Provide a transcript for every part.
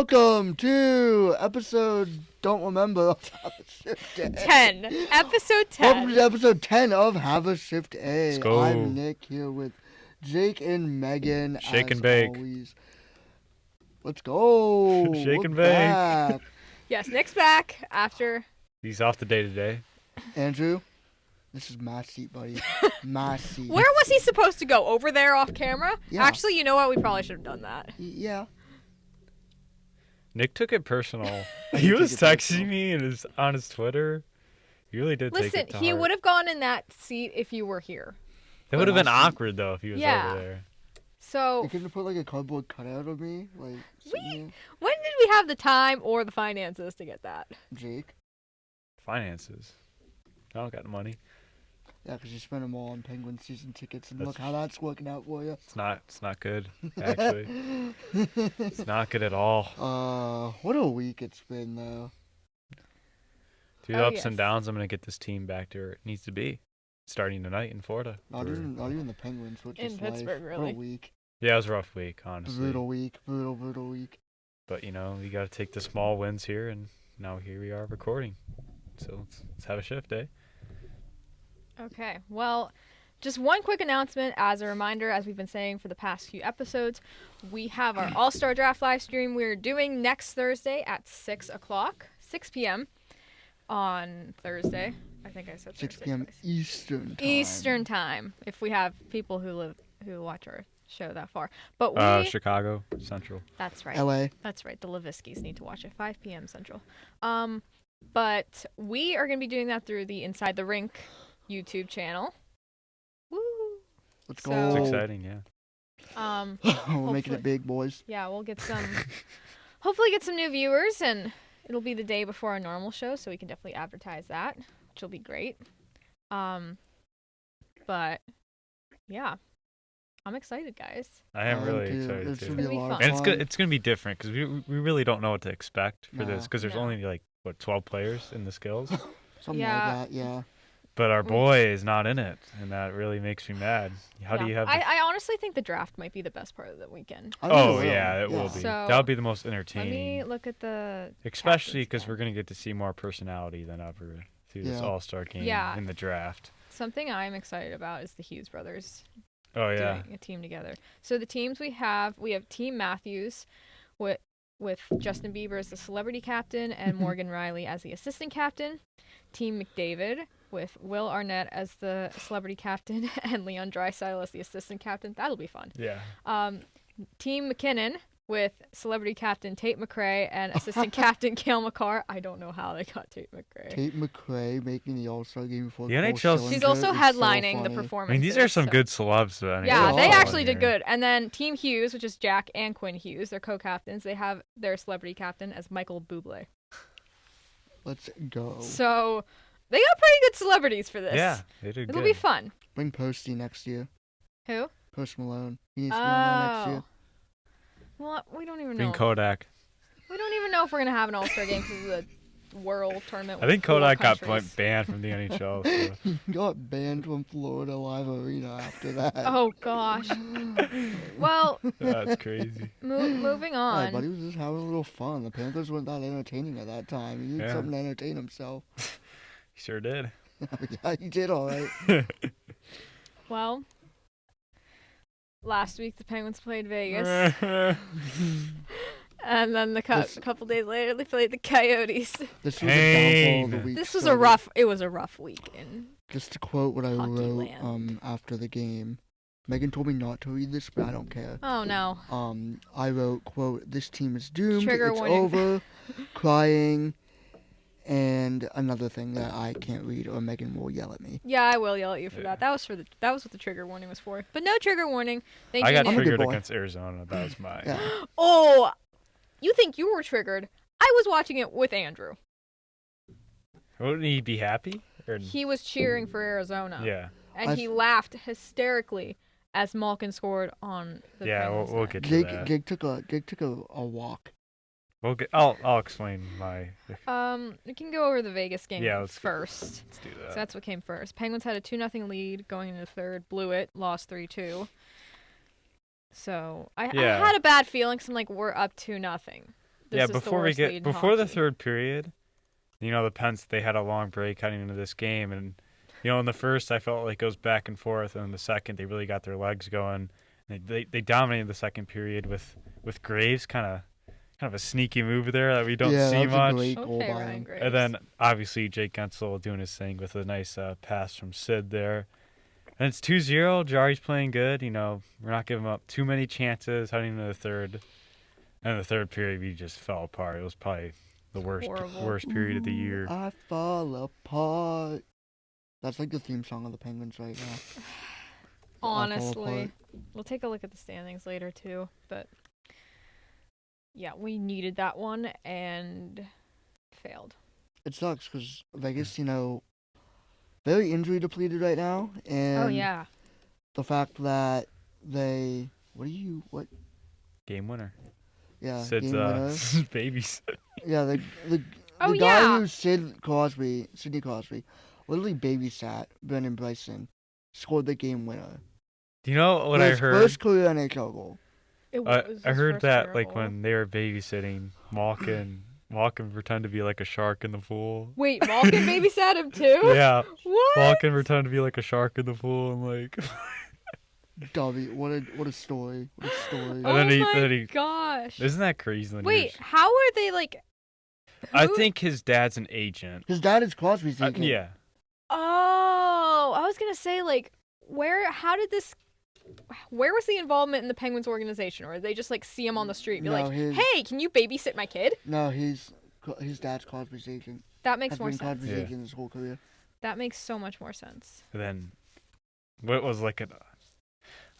welcome to episode, don't remember, Have a Shift A. 10. Episode 10. Welcome to episode 10 of Have a Shift A. Let's go. I'm Nick here with Jake and Megan. Shake as and bake. Always. Let's go. Shake We're and bake. back. Yes, Nick's back after. He's off the day today. Andrew, this is my seat, buddy. My seat. Where was he supposed to go? Over there off camera? Yeah. Actually, you know what? We probably should have done that. Yeah. Nick took it personal. He He took was it texting personal. me and on his Twitter. He really did take Listen, it to he heart. would have gone in that seat if you were here. It would have my been seat. awkward though if he was Yeah. over there. So, You couldn't put like a cardboard cutout of me? Like, sitting there? when did we have the time or the finances to get that? Jake? Finances. I don't got the money. Yeah, because you spent them all on Penguin season tickets, and That's- look how that's working out for you. It's not good, actually. It's not good at all. What a week it's been, though. Through the Oh, ups yes. and downs, I'm gonna get this team back to where it needs to be. Starting tonight in Florida. Not even the Penguins, which In is Pittsburgh, life. really. What a week. Yeah, it was a rough week, honestly. Brutal week. Brutal week. But you know, you got to take the small wins here, and now here we are recording. So let's have a shift, eh? Okay, well, just one quick announcement as a reminder, as we've been saying for the past few episodes, we have our All-Star Draft live stream we're doing next Thursday at 6 p.m. on Thursday. I think I said 6 Thursday p.m. twice. Eastern time. Eastern time, if we have people who watch our show that far. But we, Chicago Central. that's right. L.A. That's right. The Leviskis need to watch at 5 p.m. Central. But we are going to be doing that through the Inside the Rink YouTube channel. Woo! Let's So- go. It's exciting, yeah. We're making Hopefully. it big, boys. Yeah, we'll get some, hopefully get some new viewers, and it'll be the day before our normal show, so we can definitely advertise that, which will be great. But yeah, I'm excited, guys. I am really too. excited It's too. gonna be a It's gonna be lot of fun. And fun. it's gonna be different because we really don't know what to expect for this No. because there's No. only like 12 players in the skills, Something Yeah. like that, yeah. but our boy is not in it, and that really makes me mad. How do Yeah. you have? I honestly think the draft might be the best part of the weekend. I think Oh it yeah, it will be. So, That'll be the most Let me entertaining, look at the especially captains because again. we're gonna get to see more personality than ever through this Yeah. All-Star game Yeah. in the draft. Something I'm excited about is the Hughes brothers Oh yeah, doing a team together. So the teams we have Team Matthews with Justin Bieber as the celebrity captain and Morgan Riley as the assistant captain. Team McDavid with Will Arnett as the celebrity captain and Leon Draisaitl as the assistant captain. That'll be fun. yeah. Team McKinnon with celebrity captain Tate McRae and assistant captain Cale Makar. I don't know how they got Tate McRae. Tate McRae making the All-Star game before The Cole NHL 's- She's Sillinger also is so headlining the funny. performance. I mean, these are some good celebs. Though, Yeah, they Yeah. actually did good. And then Team Hughes, which is Jack and Quinn Hughes, they're co-captains. They have their celebrity captain as Michael Bublé. Let's go. So they got pretty good celebrities for this. Yeah, they did It'll good. be fun. Bring Posty next year. Who? Post Malone. He needs to be on there next year. Well, we don't even Bring know. Kodak. We don't even know if we're gonna have an All-Star game because of the World Tournament. I with think 4 Kodak got countries. banned from the NHL. So. He got banned from Florida Live Arena after that. Oh gosh. Well, That's crazy. moving Yeah, on. buddy was just having a little fun. The Panthers weren't that entertaining at that time. He needed Yeah. something to entertain himself. Sure did. Yeah, he did all right. Well, last week the Penguins played Vegas, and then a couple days later they played the Coyotes. This was the downfall of the Pain. week. This was started. it was a rough week in Just to quote what I Hockey wrote land. after the game. Megan told me not to read this, but I don't care. Oh no. I wrote, quote, "This team is doomed. Trigger it's warning. over." Crying. And another thing that I can't read or Megan will yell at me. Yeah, I will yell at you for Yeah. that. That was what the trigger warning was for. But no trigger warning. Thank I you. got I'm a Nick. good triggered boy. against Arizona. That was my. Yeah. Oh, you think you were triggered? I was watching it with Andrew. Wouldn't he be happy? Or... He was cheering for Arizona. Yeah. And he laughed hysterically as Malkin scored on the Yeah, Penguins we'll net. get to Jake, that. Jake took a walk. We'll get. I'll explain my. We can go over the Vegas game Yeah, let's first. Let's do So that. that's what came first. Penguins had a 2-0 lead going into the third, blew it, lost 3-2. So I Yeah. had a bad feeling because I'm like, we're up 2-0. This is the before we worst get lead in before the hockey. third period, the Pens, they had a long break heading into this game, and in the first I felt like it was back and forth, and in the second they really got their legs going. They dominated the second period with Graves kind of a sneaky move there that we don't Yeah, see that was a much. great goal Okay, by Ryan him. Graves. And then obviously Jake Gensel doing his thing with a nice pass from Sid there. And it's 2-0. Jari's playing good. We're not giving up too many chances heading into the third. And in the third period, we just fell apart. It was probably the Horrible. worst period of the year. I fall apart. That's like the theme song of the Penguins right now. I fall Honestly, apart. we'll take a look at the standings later too. But yeah, we needed that one and failed. It sucks because Vegas, very injury depleted right now, and Oh yeah. the fact that they Game winner. yeah Sid's game winner. babies. Yeah, the Oh, guy yeah. who Sidney Crosby, literally babysat Brendan Bryson, scored the game winner. Do you know what I His heard? first career NHL goal. It was I his heard first that career like goal. when they were babysitting, Malkin pretend to be like a shark in the pool. Wait, Malkin babysat him too? Yeah, What? Malkin pretend to be like a shark in the pool and like. Dobby, what a story! What a story! Oh then my he- gosh. Isn't that crazy? When Wait, how are they like? I who- think his dad's an agent. His dad is Crosby's agent. Yeah. Oh, I was gonna say like, where was the involvement in the Penguins organization, or they just like see him on the street, and be No, like, his- "Hey, can you babysit my kid?" No, his dad's Crosby's agent. That makes Has more been sense. Crosby's Yeah. agent his whole career. That makes so much more sense. And then, what was like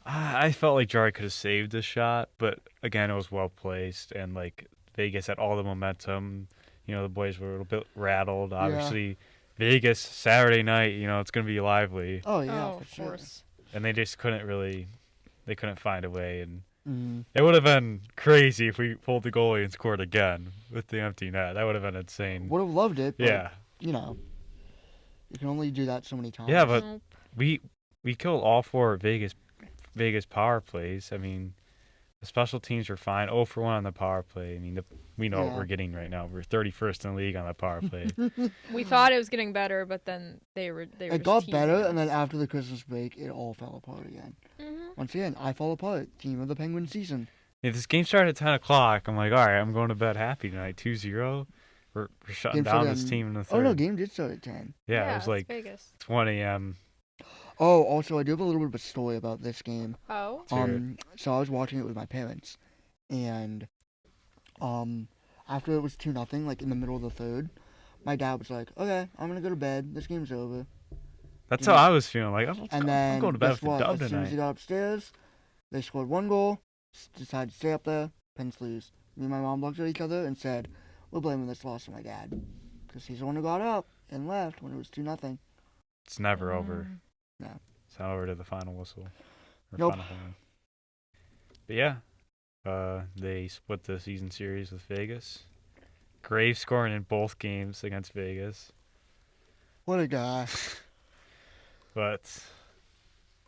I felt like Jari could have saved this shot, but again, it was well placed, and like Vegas had all the momentum. The boys were a little bit rattled. Obviously, Vegas Saturday night. It's gonna be lively, Oh yeah, oh, for of sure. course. and they just they couldn't find a way, and Mm. it would have been crazy if we pulled the goalie and scored again with the empty net. That would have been insane. Would have loved it. But, Yeah, You can only do that so many times. yeah, but Nope. we killed all four Vegas power plays. I mean, the special teams were fine. 0 for 1 on the power play. I mean, we know what Yeah. we're getting right now. We're 31st in the league on the power play. We thought it was getting better, but then they were. It just got teasing better, us. and then after the Christmas break, it all fell apart again. Mhm. Once again, I fall apart. Team of the Penguin season. Yeah, this game started at 10 o'clock. I'm like, all right, I'm going to bed happy tonight. 2-0. We're shutting Game down started this at- team in the third. Oh no, game did start at 10. Yeah, it was it's like Vegas. 1 a.m. Oh, also, I do have a little bit of a story about this game. Oh. Let's hear it. So I was watching it with my parents, and after it was 2-0, like in the middle of the third, my dad was like, "Okay, I'm gonna go to bed. This game's over." That's how I was feeling. Like, I'm And then going to bed guess with the what? dub As soon as he tonight. got upstairs, they scored one goal. Decided to stay up there. Pens lose. Me and my mom looked at each other and said, "We're blaming this loss on my dad, because he's the one who got up and left when it was 2-0." It's never over. Mm. No. It's not over to the final whistle. Or Nope. final horn. But yeah, they split the season series with Vegas. Graves scoring in both games against Vegas. What a guy. But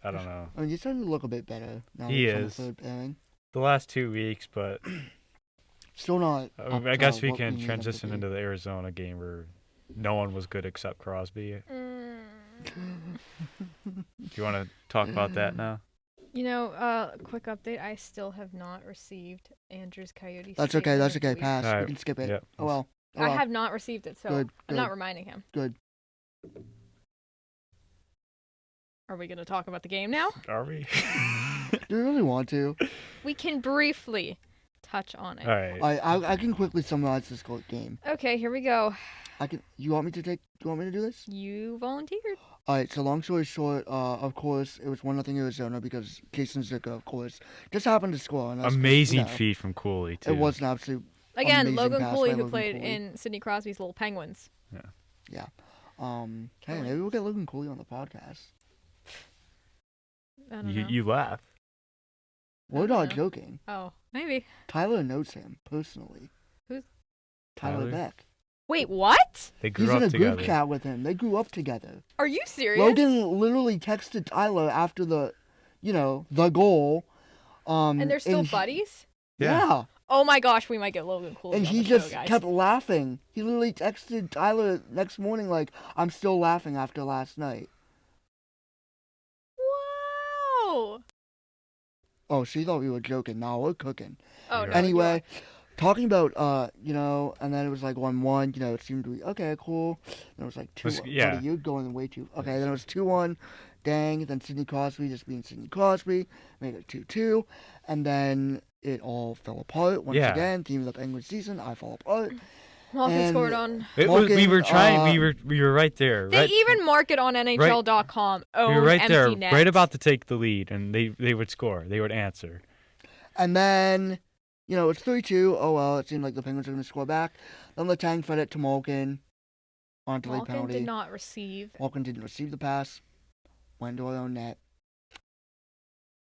I don't know. I mean, he's starting to look a bit better now. He he's on the is. third pairing. The last 2 weeks, but Still not. up I to guess we what can need him to transition be. into the Arizona game where no one was good except Crosby. Mm. Do you want to talk about that now? Quick update. I still have not received Andrew's Coyote. That's okay. That's statement okay. of Pass. the week. We Alright, can skip it. yep. Oh well. Oh I well. have not received it, so Good, I'm not good. reminding him. Good. Are we going to talk about the game now? Are we? Do you really want to? We can briefly touch on it. All right. I can quickly summarize this game. Okay, here we go. You want me to do this? You volunteered. All right. So long story short, of course, it was 1-0 Arizona because Jason Zucker, of course, just happened to score. And that's 'cause, Amazing feat from Cooley, too. It was an absolute. Again, Amazing Logan pass Cooley, by who Logan played Cooley. in Sidney Crosby's Little Penguins. Hey, maybe we'll get Logan Cooley on the podcast. I don't You, know. you laugh. We're don't not know. joking. Oh, maybe. Tyler knows him personally. Who's- Tyler Tyler? Beck? Wait, what? They He's grew in up a together. group chat with him. They grew up together. Are you serious? Logan literally texted Tyler after the goal. And they're still he- buddies? Yeah. Yeah. oh my gosh, we might get Logan Cooley And on he the show, just guys. kept laughing. He literally texted Tyler next morning like, I'm still laughing after last night. Wow. Oh, she thought we were joking. No, we're cooking. Oh, no. Anyway, talking about, and then it was like 1-1, it seemed to be, okay, cool. Then it was like 2-1. Yeah. Buddy, you're going way too, okay, then it was 2-1, dang, then Sidney Crosby just being Sidney Crosby, made it 2-2, and then it all fell apart once again, theme of the Penguins season, I fall apart. Malkin scored on. We were trying. We were right there. They even mark it on NHL.com. We were right empty there, net. right about to take the lead, and they would score. They would answer. And then, it's 3-2. Oh, well, it seemed like the Penguins were going to score back. Then Letang fed it to Malkin on a delayed penalty. Malkin did not receive. Malkin didn't receive the pass. Went to our own net.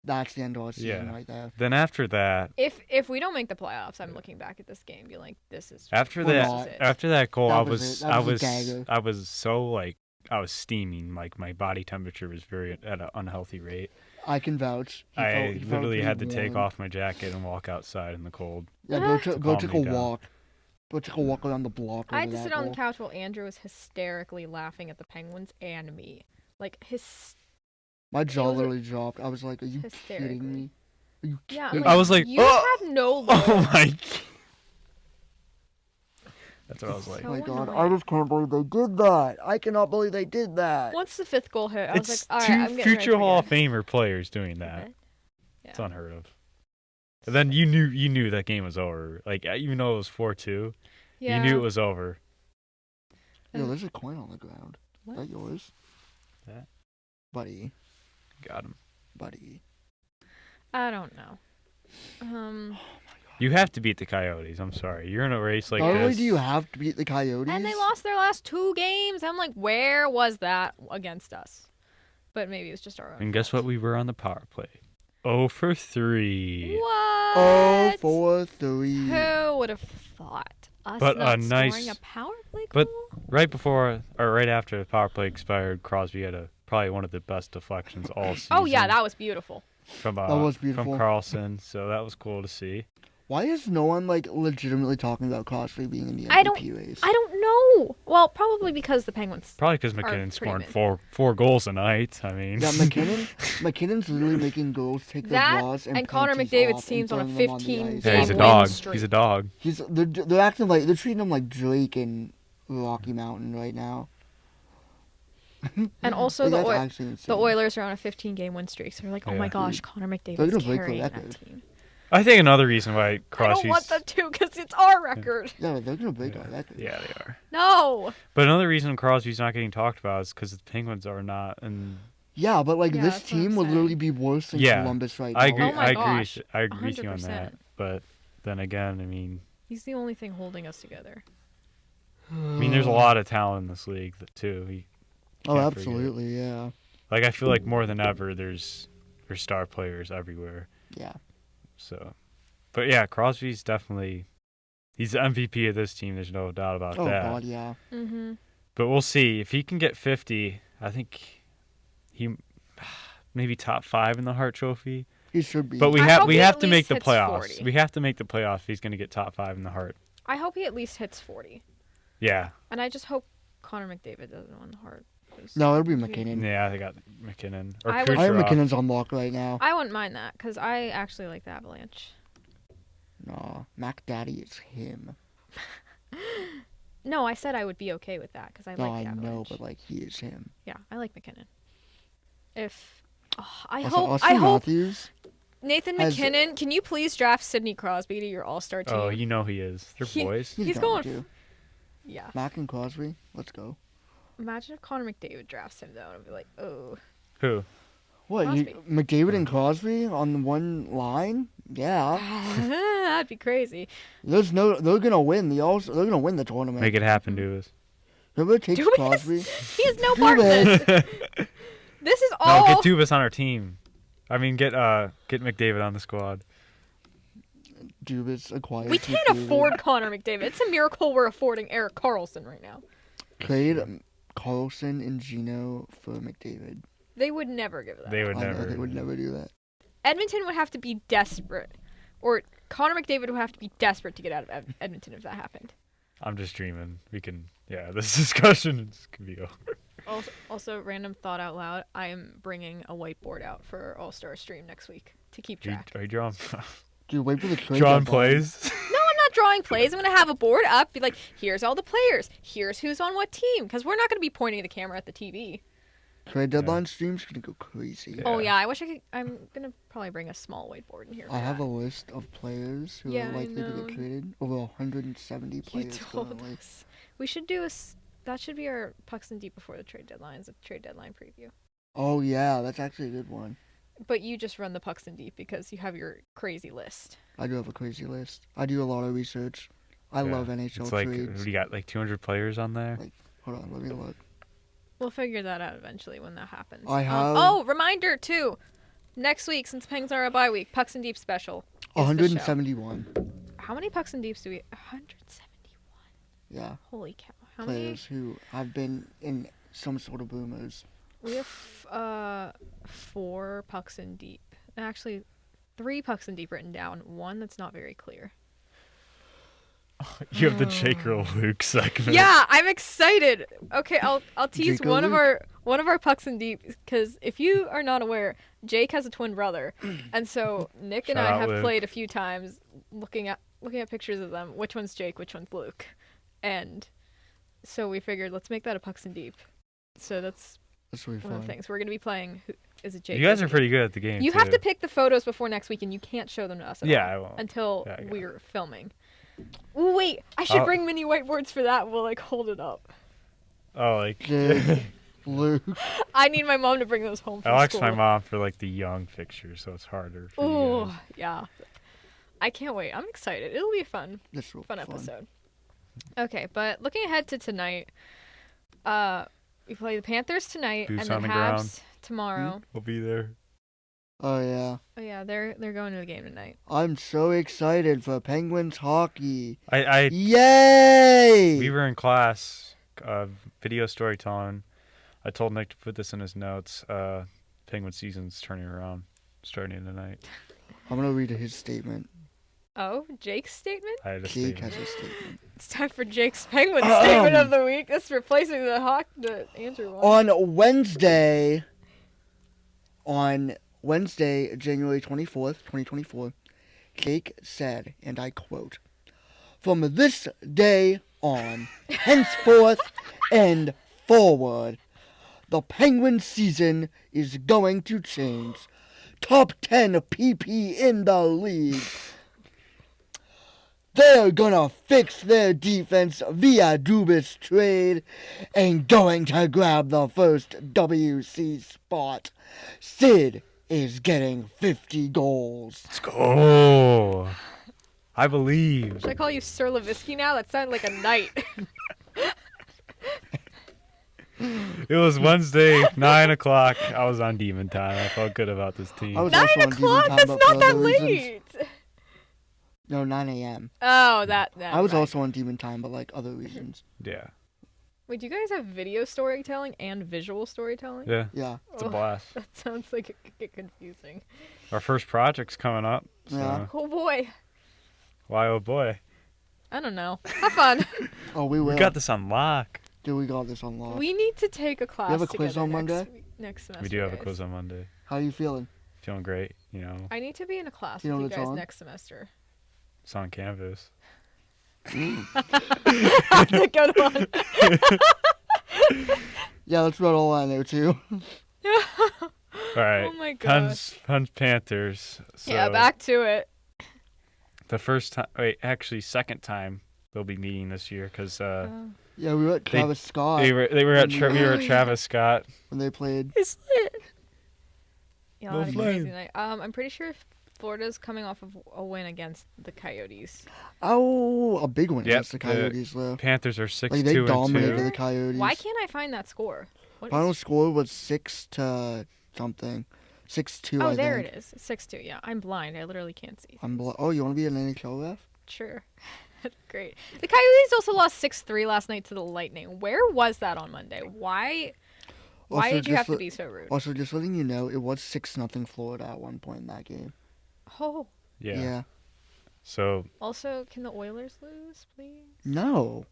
That's the end of our season right there. Then after that, if we don't make the playoffs, I'm looking back at this game, being like, this is after that goal, I was so like I was steaming, like my body temperature was very at an unhealthy rate. I can vouch. I literally had to take off my jacket and walk outside in the cold. Yeah, go take a walk. Go take a walk around the block. I had to sit on the couch while Andrew was hysterically laughing at the Penguins and me. Like, my jaw literally dropped. I was like, are you kidding me? Are you kidding me? I was like, you have no load. Oh my God. That's what I was like. Oh my God, I just can't believe they did that. I cannot believe they did that. Once the fifth goal hit, I was It's like, all right, I'm getting future Hall of Famer players doing that. Yeah. It's unheard of. And then you knew that game was over. Like, even though it was 4-2, you knew it was over. Yo, there's a coin on the ground. What? Is that yours? That? Buddy. Got him. Buddy. I don't know. You have to beat the Coyotes. I'm sorry. You're in a race like Not this. only do you have to beat the Coyotes. And they lost their last 2 games. I'm like, where was that against us? But maybe it was just our own. And guess what? We were on the power play. 0 for 3. What? 0 for 3. Who would have thought? Us But not a nice, scoring a power play goal? But right before or right after the power play expired, Crosby had probably one of the best deflections all season. Oh yeah, that was beautiful. That was beautiful. From Carlson, so that was cool to see. Why is no one legitimately talking about Crosby being in the MVP race? I don't know. Well, probably because the Penguins. Probably because McKinnon scored four goals a night. I mean, yeah, McKinnon's literally making goals, take the draws, and Connor McDavid's team's on a 15 yeah, he's a game dog. win streak. He's a dog. They're acting like they're treating him like Drake in Rocky Mountain right now. And also like, the Oilers are on a 15-game win streak, so they're like, oh my gosh, Connor McDavid's carrying that team. I think another reason why Crosby's... I don't want them to, because it's our record. Yeah, they're going to break our record. Yeah, they are. No! But another reason Crosby's not getting talked about is because the Penguins are not... Yeah, but this team would literally be worse than Columbus right now. I agree. Oh my gosh. I agree 100%. with you on that. But then again, I mean... He's the only thing holding us together. I mean, there's a lot of talent in this league, too. Oh, absolutely, yeah. Like, I feel like more than ever, there's star players everywhere. Yeah. So, but yeah, Crosby's definitely, he's the MVP of this team. There's no doubt about that. Oh, God, yeah. Mm-hmm. But we'll see. If he can get 50, I think he maybe top 5 in the Hart Trophy. He should be. But we have to make the playoffs. 40. We have to make the playoffs if he's going to get top 5 in the Hart. I hope he at least hits 40. Yeah. And I just hope Connor McDavid doesn't win the Hart. No, it'll be McKinnon. Yeah, they got McKinnon. Or I heard McKinnon's on lock right now. I wouldn't mind that, because I actually like the Avalanche. No, Mac Daddy is him. No, I said I would be okay with that, because I like the Avalanche. I know, but he is him. Yeah, I like McKinnon. I hope Matthews Nathan McKinnon, can you please draft Sidney Crosby to your All-Star team? Oh, you know he is. They're boys. He's going to. Yeah. Mac and Crosby, let's go. Imagine if Connor McDavid drafts him, though, and I'd be like, oh. Who? What, McDavid and Crosby on one line? Yeah. That'd be crazy. They're gonna win they're gonna win the tournament. Make it happen, Dubas. Whoever takes Crosby. He has no part in this. This is all. No, get Dubas on our team. I mean, get McDavid on the squad. Dubas acquired. We can't afford Connor McDavid. It's a miracle we're affording Erik Karlsson right now. Trade Karlsson and Gino for McDavid. They would never give that. They would never. They would never do that. Edmonton would have to be desperate, or Connor McDavid would have to be desperate to get out of Edmonton if that happened. I'm just dreaming. We can, this discussion can be over. Also, random thought out loud. I am bringing a whiteboard out for our All-Star stream next week to keep track. Are you drawing? Dude, wait for the trade Drawing deadline. plays? No, I'm not drawing plays. I'm going to have a board up. Be like, here's all the players. Here's who's on what team. Because we're not going to be pointing the camera at the TV. Trade deadline stream's gonna go crazy. Yeah. Oh, yeah. I wish I could. I'm going to probably bring a small whiteboard in here. I have a list of players who Yeah, are I likely to know. get traded. Over 170 You players told currently. us. We should do that should be our Pucks and Deep before the trade deadline. It's a trade deadline preview. Oh yeah, that's actually a good one. But you just run the Pucks and Deep because you have your crazy list. I do have a crazy list. I do a lot of research. I love NHL It's like, trades. what do you got, like 200 players on there? Hold on, let me look. We'll figure that out eventually when that happens. I have- Reminder too. Next week, since Penguins are a bye week, Pucks and Deep special. is the show. 171. How many Pucks and Deeps do we? 171. Yeah, Holy cow! How many? players who have been in some sort of boomers. We have 4 Pucks and Deep. Actually, 3 Pucks and Deep written down. One that's not very clear. You have the Jake or Luke segment. Yeah, I'm excited. Okay, I'll tease Jake or one of Luke? our Pucks and Deep because if you are not aware, Jake has a twin brother, and so Nick and Shout I out have Luke. played a few times looking at pictures of them. Which one's Jake? Which one's Luke? And so we figured let's make that a Pucks and Deep. So that's That's really one of fun. the things we're gonna be playing. Is it Jake? You guys or are me? pretty good at the game. You too. have to pick the photos before next week, and you can't show them to us at Yeah, all I won't. until Yeah, I got we're filming. Ooh, wait, I should I'll- bring mini whiteboards for that. We'll hold it up. Oh, like. Jake, Luke. I need my mom to bring those home from I'll ask school. my mom for like the young pictures, so it's harder. For you Ooh, guys. yeah. I can't wait. I'm excited. It'll be a fun That's real episode. Okay, but looking ahead to tonight, we play the Panthers tonight Boots and on then the Habs ground. tomorrow. We'll be there. Oh yeah, Oh yeah, they're going to the game tonight. I'm so excited for Penguins hockey. I Yay! we were in class, video storytelling. I told Nick to put this in his notes. Penguin season's turning around, starting tonight. I'm gonna read his statement. Oh, Jake's statement? I had a Jake statement. has a statement. It's time for Jake's Penguin statement of the week. That's replacing the Andrew one. On Wednesday, January 24th, 2024, Jake said, and I quote, "From this day on, henceforth and forward, the Penguin season is going to change. Top 10 PP in the league. They're gonna fix their defense via Dubas trade and going to grab the first WC spot. Sid is getting 50 goals." Let's go. I believe. Should I call you Sir Levisky now? That sounded like a knight. It was Wednesday, 9 o'clock. I was on Demon Time. I felt good about this team. I was 9 also on o'clock? Demon Time, That's but for not that other reasons. late. No, 9 a.m. Oh, that. I was right. also on Demon Time, but like other reasons. Yeah. Wait, do you guys have video storytelling and visual storytelling? Yeah. Yeah. It's a Oh, blast. That sounds like it could get confusing. Our first project's coming up. So. Yeah. Oh boy. Why, oh boy. I don't know. Have fun. Oh, we will. We got this on lock. Dude, we got this on lock. We need to take a class. have a quiz together on Monday? next semester. We do have a guys. quiz on Monday. How are you feeling? Feeling great. You know, I need to be in a class You know with what you it's guys on? next semester. it's on Canvas. That's a good one. Yeah, let's run all on there too. All right. Oh my gosh. Pens Panthers. So Yeah, back to it. The first time, second time they'll be meeting this year because Yeah, we were at Travis Scott we were at Oh, yeah. Travis Scott. when they played. It's lit. Yeah, No that'd be a crazy flame. night. I'm pretty sure Florida's coming off of a win against the Coyotes. Oh, a big one Yep, against the Coyotes though. Panthers are 6-2 Like they and dominated 2. the Coyotes. Why can't I find that score? What Final is... score was 6 something. 6-2. Oh, I there think. it is. 6-2. Yeah, I'm blind. I literally can't see. Oh, you want to be an NHL ref? Sure. Great. The Coyotes also lost 6-3 last night to the Lightning. Where was that on Monday? Why Also, did you just have to let- be so rude? Also, just letting you know, it was 6-0 Florida at one point in that game. Oh, Yeah. So Also, can the Oilers lose, please? No.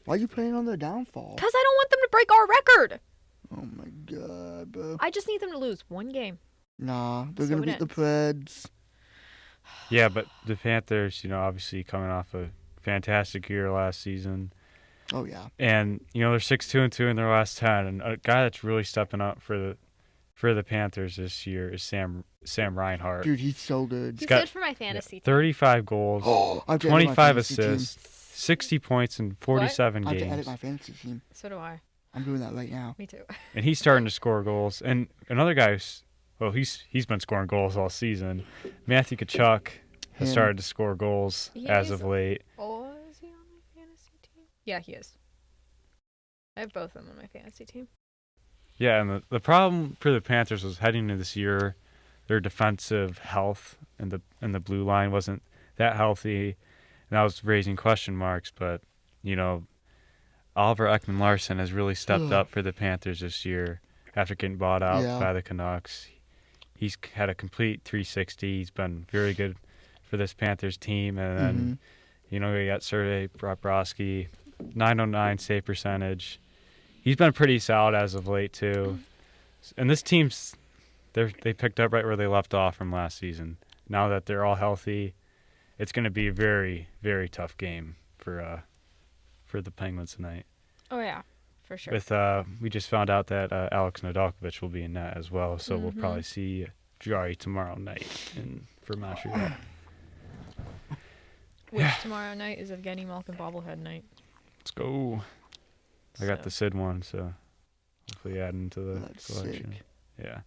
Why are you playing on their downfall? Because I don't want them to break our record. Oh my god, bro. I just need them to lose one game. Nah, they're So gonna it beat the Preds. yeah, but the Panthers, obviously coming off a fantastic year last season. Oh yeah. And they're 6-2-2 in their last 10, and a guy that's really stepping up for the Panthers this year is Sam Reinhart. Dude, he's so good. He's got- good for my fantasy team. 35 goals, I have to edit my 25 fantasy team. assists, 60 points in 47 I have to edit games, my fantasy team. So do I. I'm doing that right now. Me too. and he's starting to score goals. And another guy, he's been scoring goals all season. Matthew Tkachuk has Him. started to score goals as He's- of late. Oh, is he on my fantasy team? Yeah, he is. I have both of them on my fantasy team. Yeah, and the problem for the Panthers was heading into this year, their defensive health and the blue line wasn't that healthy, and that was raising question marks. But Oliver Ekman-Larsson has really stepped up for the Panthers this year after getting bought out Yeah. by the Canucks. He's had a complete 360. He's been very good for this Panthers team, and then we got Sergei Bobrovsky, 909 save percentage. He's been pretty solid as of late too, and this team's they picked up right where they left off from last season. Now that they're all healthy, it's going to be a very, very tough game for the Penguins tonight. Oh, yeah, for sure. With we just found out that Alex Nedeljkovic will be in net as well, so we'll probably see Jari tomorrow night for Montreal. Which tomorrow night is Evgeny Malkin bobblehead night. Let's go. I got So- the Sid one, so hopefully add into the That's collection. sick. Yeah.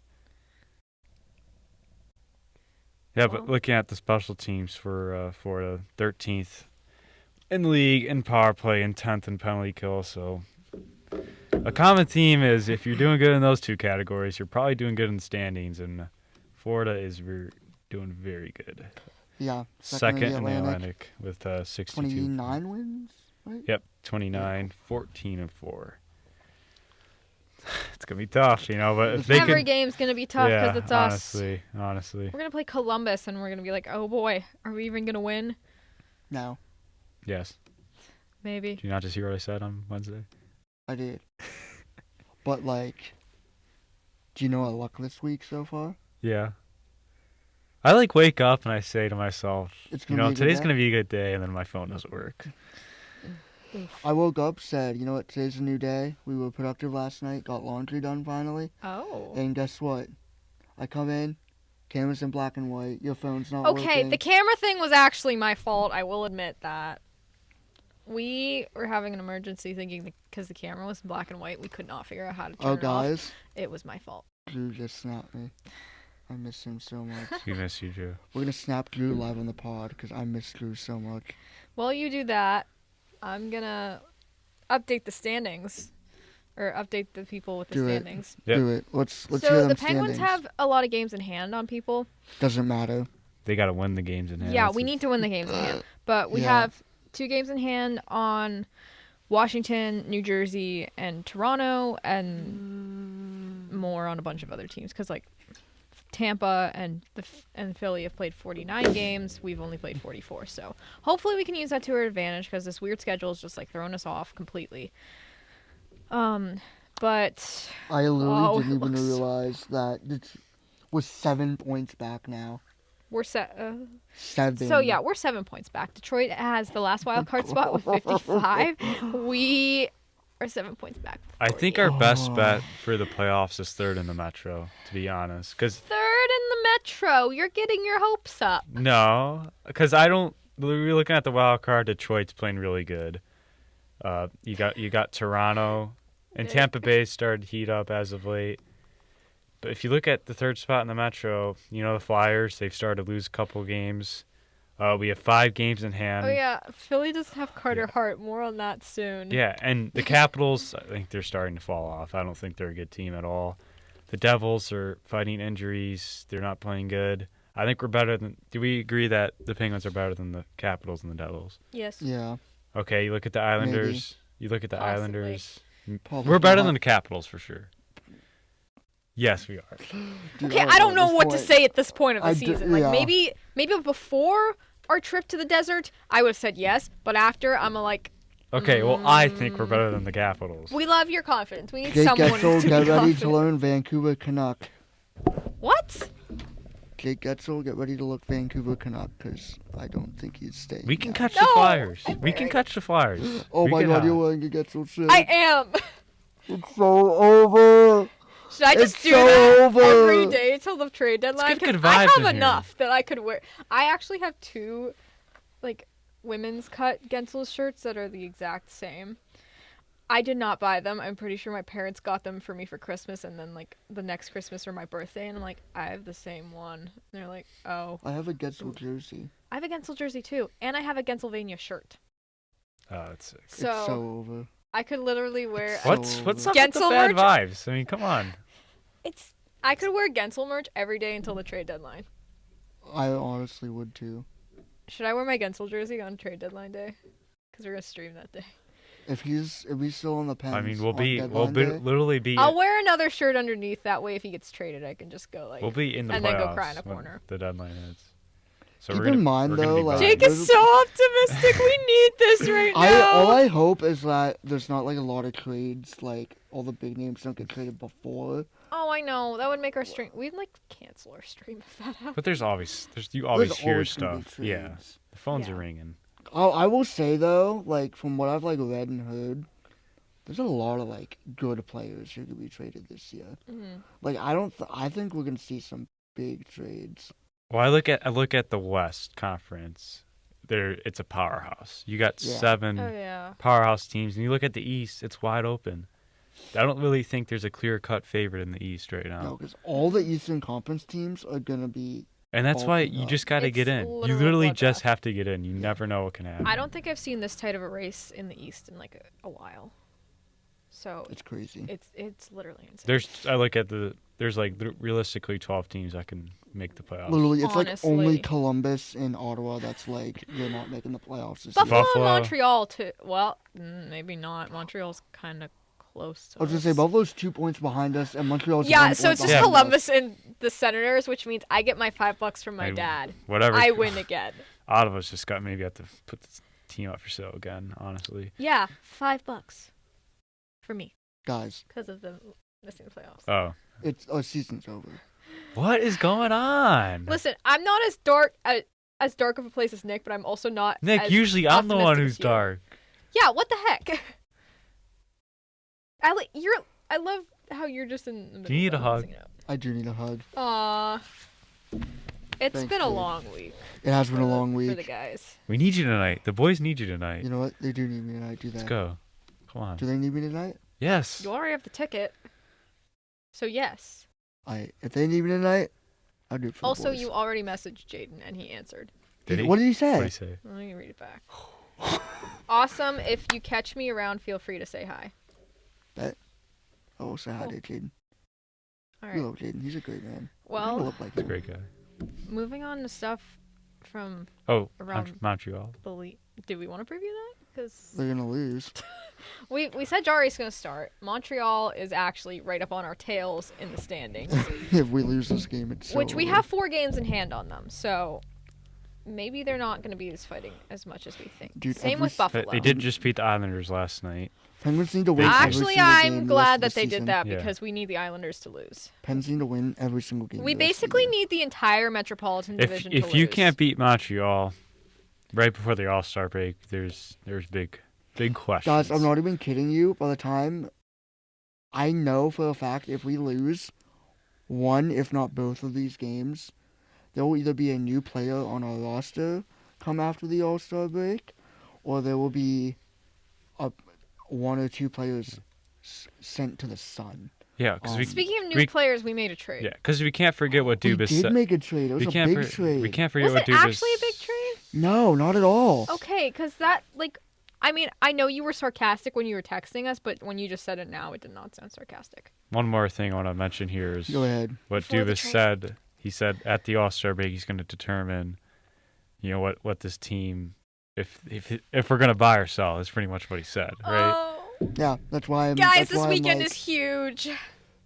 Yeah, but Well- looking at the special teams for Florida, 13th in the league in power play and 10th in penalty kill. So a common theme is if you're doing good in those two categories, you're probably doing good in the standings. And Florida is doing very good. Yeah. Second in the Atlantic with 62. 29 wins, right? Yep, 29, 14, and 4. It's going to be tough, but if they Every could... game's going to be tough because it's us. Honestly. We're going to play Columbus, and we're going to be like, oh, boy, are we even going to win? No, Yes. Maybe. Did you not just hear what I said on Wednesday? I did. But, do you know our luck this week so far? Yeah. I wake up and I say to myself, It's gonna be a good today's day. going to be a good day, and then my phone doesn't work. I woke up, said, you know what, today's a new day. We were productive last night, got laundry done finally. Oh. And guess what? I come in, camera's in black and white, your phone's not Okay, working. the camera thing was actually my fault. I will admit that. We were having an emergency thinking because the camera was in black and white, we could not figure out how to turn Oh, it off. guys, It was my fault. Drew just snapped me. I miss him so much. We miss you, Joe. We're gonna snap Drew live on the pod because I miss Drew so much. While you do that, I'm going to update the standings. Or update the people with the Do it. standings. Yep. Do it. Let's hear So them the Penguins standings. have a lot of games in hand on people. Doesn't matter. They got to win the games in hand. Yeah, That's we it. need to win the games in hand. But we Yeah. have 2 games in hand on Washington, New Jersey, and Toronto, and more on a bunch of other teams. Because, Tampa and Philly have played 49 games. We've only played 44. So hopefully we can use that to our advantage because this weird schedule is just, throwing us off completely. But I literally didn't it even looks- realize that we're 7 points back now. we're set. 7. So yeah, we're 7 points back. Detroit has the last wild card spot with 55. We are 7 points back. I think our best bet for the playoffs is third in the Metro, to be honest. Because Third in the Metro. You're getting your hopes up. No, because I don't. We're looking at the wild card. Detroit's playing really good. You got Toronto and Tampa Bay started to heat up as of late. But if you look at the third spot in the Metro, the Flyers. They've started to lose a couple games. We have 5 games in hand. Oh yeah, Philly doesn't have Carter Hart. More on that soon. Yeah, and the Capitals. I think they're starting to fall off. I don't think they're a good team at all. The Devils are fighting injuries. They're not playing good. I think we're better than. Do we agree that the Penguins are better than the Capitals and the Devils? Yes. Yeah. Okay, you look at the Islanders. You look at the Possibly. Islanders. Probably We're better not. than the Capitals for sure. Yes, we are. Dude, Okay, don't I don't know know at what this to point. say at this point of the I do- season. yeah. Maybe before our trip to the desert, I would have said yes. But after, I'm like, Okay, well, I think we're better than the Capitals. we love your confidence. We need Jake someone Getzel, to get be ready confident. to learn Vancouver Canuck. What? Jake Getzel, get ready to look Vancouver Canuck, because I don't think he's staying. We can now. catch No, the Flyers. I'm We can wearing- catch the Flyers. Oh We my get god, hot. you're wearing a Getzel shirt. I am. It's so over. Should I just It's do so that over. every day till the trade deadline? get good 'Cause I vibes have in here. enough that I could wear. I actually have 2, like, women's cut Gensel shirts that are the exact same. I did not buy them. I'm pretty sure my parents got them for me for Christmas, and then like the next Christmas or my birthday, and I'm like, I have the same one. And they're like, oh, I have a Getzel jersey. I have a Gensel jersey too, and I have a Gensylvania shirt. Oh, that's sick. So, It's so over. I could literally wear. It's so- What's up with the Gensel bad merch? vibes? I mean, come on. I could wear Gensel merch every day until the trade deadline. I honestly would too. Should I wear my Gensel jersey on trade deadline day? Because we're gonna stream that day. If he's still on the Pens, I mean, on deadline day, literally be. I'll wear another shirt underneath. That way, if he gets traded, I can just go like. We'll be in the and playoffs then go cry in a when corner. the deadline is. So Keep we're gonna, in mind, we're gonna though, be like- buying. Jake is so optimistic. We need this right now. all I hope is that there's not like a lot of trades, like all the big names don't get traded before. Oh, I know. That would make our stream. We'd like cancel our stream if that happened. But you always There's hear always gonna be stuff. Yeah, trades. the phones Yeah. are ringing. I will say though, like from what I've like read and heard, there's a lot of like good players who could be traded this year. Mhm. Like I think we're gonna see some big trades. Well, I look at the West Conference. It's a powerhouse. You got Yeah. 7 Oh yeah. powerhouse teams, and you look at the East. It's wide open. I don't really think there's a clear-cut favorite in the East right now. No, because all the Eastern Conference teams are gonna be. And that's why bulking you up. just got to It's get in. You literal literally bloodbath. just have to get in. You never know what can happen. I don't think I've seen this tight of a race in the East in like a while. So It's crazy. it's literally insane. There's like realistically 12 teams that can make the playoffs. Literally, it's like only Honestly. Columbus and Ottawa that's like you're not making the playoffs this Buffalo, year. Buffalo. and Montreal too. Well, maybe not. Montreal's kind of close to I was gonna us. say Buffalo's 2 points behind us, and Montreal's Yeah, 1 so point it's just behind Columbus us. and the Senators, which means I get my $5 from my I- dad. Whatever. I win again. Ottawa's just got maybe have to put the team up for sale again. Honestly. Yeah, $5 for me Guys, because of the missing the playoffs. Oh, it's our season's over. what is going on? Listen, I'm not as dark of a place as Nick, but I'm also not. Nick, as usually I'm the one optimistic who's as you. dark. Yeah, what the heck? I love how you're just in the middle. you need a hug? I do need a hug. Aw. It's Thanks, been a dude. long week. It has been a for the- long For the week. guys. We need you tonight. The boys need you tonight. You know what? They do need me tonight. Do that. Let's go. Come on. Do they need me tonight? Yes. You already have the ticket. So yes. If they need me tonight, I'll do it for the Also, boys. you already messaged Jaden and he answered. Did he? What did he say? What did he say? Let me read it back. Awesome. If you catch me around, feel free to say hi. I will say hi Cool. to Jaden. All You right. love Jaden. He's a great man. I Well, look like He's a him. great guy. moving on to stuff from Oh, Around- Montreal. the league. Do we want to preview that? Because They're gonna lose. we said Jari's going to start. Montreal is actually right up on our tails in the standings, If we lose this game, it's so which we over. have 4 games in hand on them. So maybe they're not going to be as fighting as much as we think. Dude, Same every with s- Buffalo. They did just beat the Islanders last night. Penguins need to win. every Actually, single I'm game the rest glad of that the they season. did that Yeah. because we need the Islanders to lose. Pens need to win every single game. We the rest of the basically year. need the entire Metropolitan If Division if to you lose. can't beat Montreal right before the All-Star break, there's big questions. Guys, I'm not even kidding you. By the time I know for a fact, if we lose one, if not both of these games, there will either be a new player on our roster come after the All-Star break, or there will be one or two players sent to the sun. Yeah, because we Speaking of new we- players, we made a trade. yeah, because we can't forget what We Dubas did said. make a trade. It was We a can't big trade. we can't forget Was what it Dubas. actually a big trade? No, not at all. Okay, because that, like, I mean, I know you were sarcastic when you were texting us, but when you just said it now, it did not sound sarcastic. One more thing I want to mention here is Go ahead. what Before the Dubas trade. said. He said at the All-Star break he's going to determine, what this team, if we're going to buy or sell. Is pretty much what he said, right? Oh, Yeah, that's why I'm. guys, that's this why I'm weekend like, is huge. there's-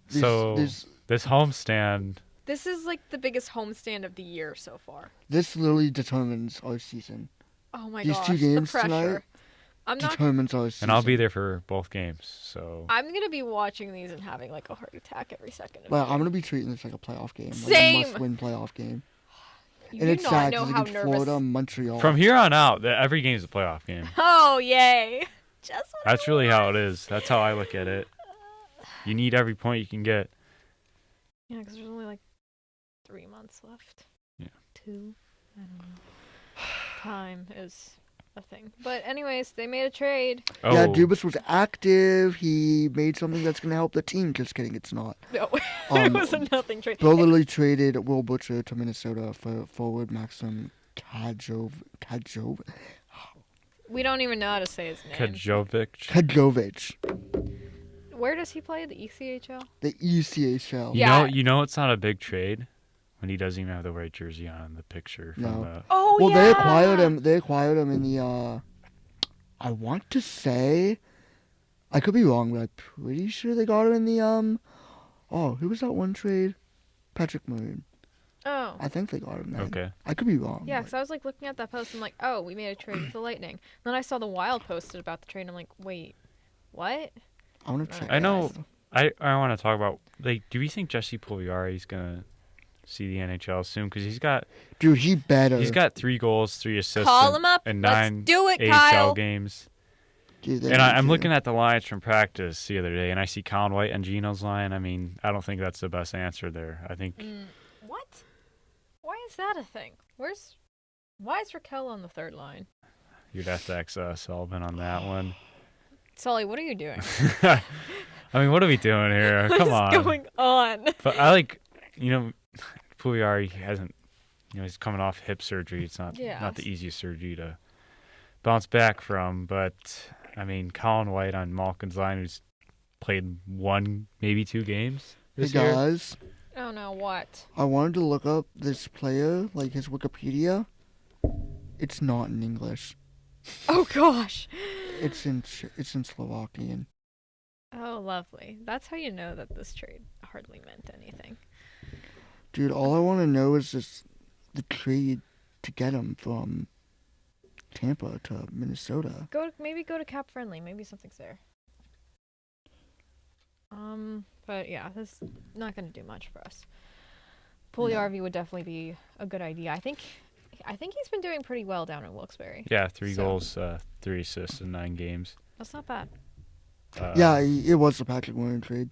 So there's- this homestand, This is like the biggest homestand of the year so far. This literally determines our season. Oh my These gosh, two games the pressure. tonight I'm not. Determines our season. And I'll be there for both games. So I'm gonna be watching these and having like a heart attack every second. Well, I'm gonna be treating this like a playoff game. Same. Like a must-win playoff game. You And do it's not sad know because how against nervous. Florida, Montreal. from here on out, every game's a playoff game. Oh yay! Just what That's I really how want. it is. That's how I look at it. You need every point you can get. Yeah, because there's only like 3 months left. Yeah. 2. I don't know. Time is a thing. But anyways, they made a trade. Oh, Yeah, Dubas was active. He made something that's gonna help the team. Just kidding, it's not. No, it Um, was a nothing trade. Bro literally traded Will Butcher to Minnesota for forward Maxim Kadjov. We don't even know how to say his name. Kajovic. Where does he play? The ECHL? The ECHL. Yeah. You know it's not a big trade when he doesn't even have the right jersey on in the picture from No. the Oh, Well, yeah. they acquired him. They acquired him in the. I want to say, I could be wrong, but I'm pretty sure they got him in the. Oh, who was that one trade? Patrick Maroon. Oh. I think they got him then. Okay. I could be wrong. Yeah, but- because I was like looking at that post and like, oh, we made a trade with the Lightning. Then I saw the Wild posted about the trade and I'm like, wait, what? I want to check. I know. that. I want to talk about, like, do we think Jesse Puljujarvi is gonna see the NHL soon? Because he's got Dude, he better. 3 goals, 3 assists, Call him up. in Let's 9 do it, AHL Kyle. games. Dude, And I'm looking at the lines from practice the other day, and I see Colin White and Gino's line. I mean, I don't think that's the best answer there. I think What? Why is that a thing? Why is Raquel on the third line? you'd have to ask Sullivan on that one. Sully, what are you doing? I mean, what are we doing here? What Come is on. going on? But I like, Puljujarvi hasn't, he's coming off hip surgery. It's not the easiest surgery to bounce back from. But, I mean, Colin White on Malkin's line, who's played 1, maybe 2 games Hey this year. guys, Oh no, what? I wanted to look up this player, like his Wikipedia. It's not in English. Oh gosh. It's in Slovakian. Oh, lovely. That's how you know that this trade hardly meant anything. Dude, all I want to know is just the trade to get him from Tampa to Minnesota. Maybe go to Cap Friendly. Maybe something's there. But yeah, this is not going to do much for us. Puljujarvi would definitely be a good idea. I think he's been doing pretty well down in Wilkes-Barre. Yeah, 3 So- goals, 3 assists in 9 games. That's not bad. Yeah, it was the Patrick Maroon trade.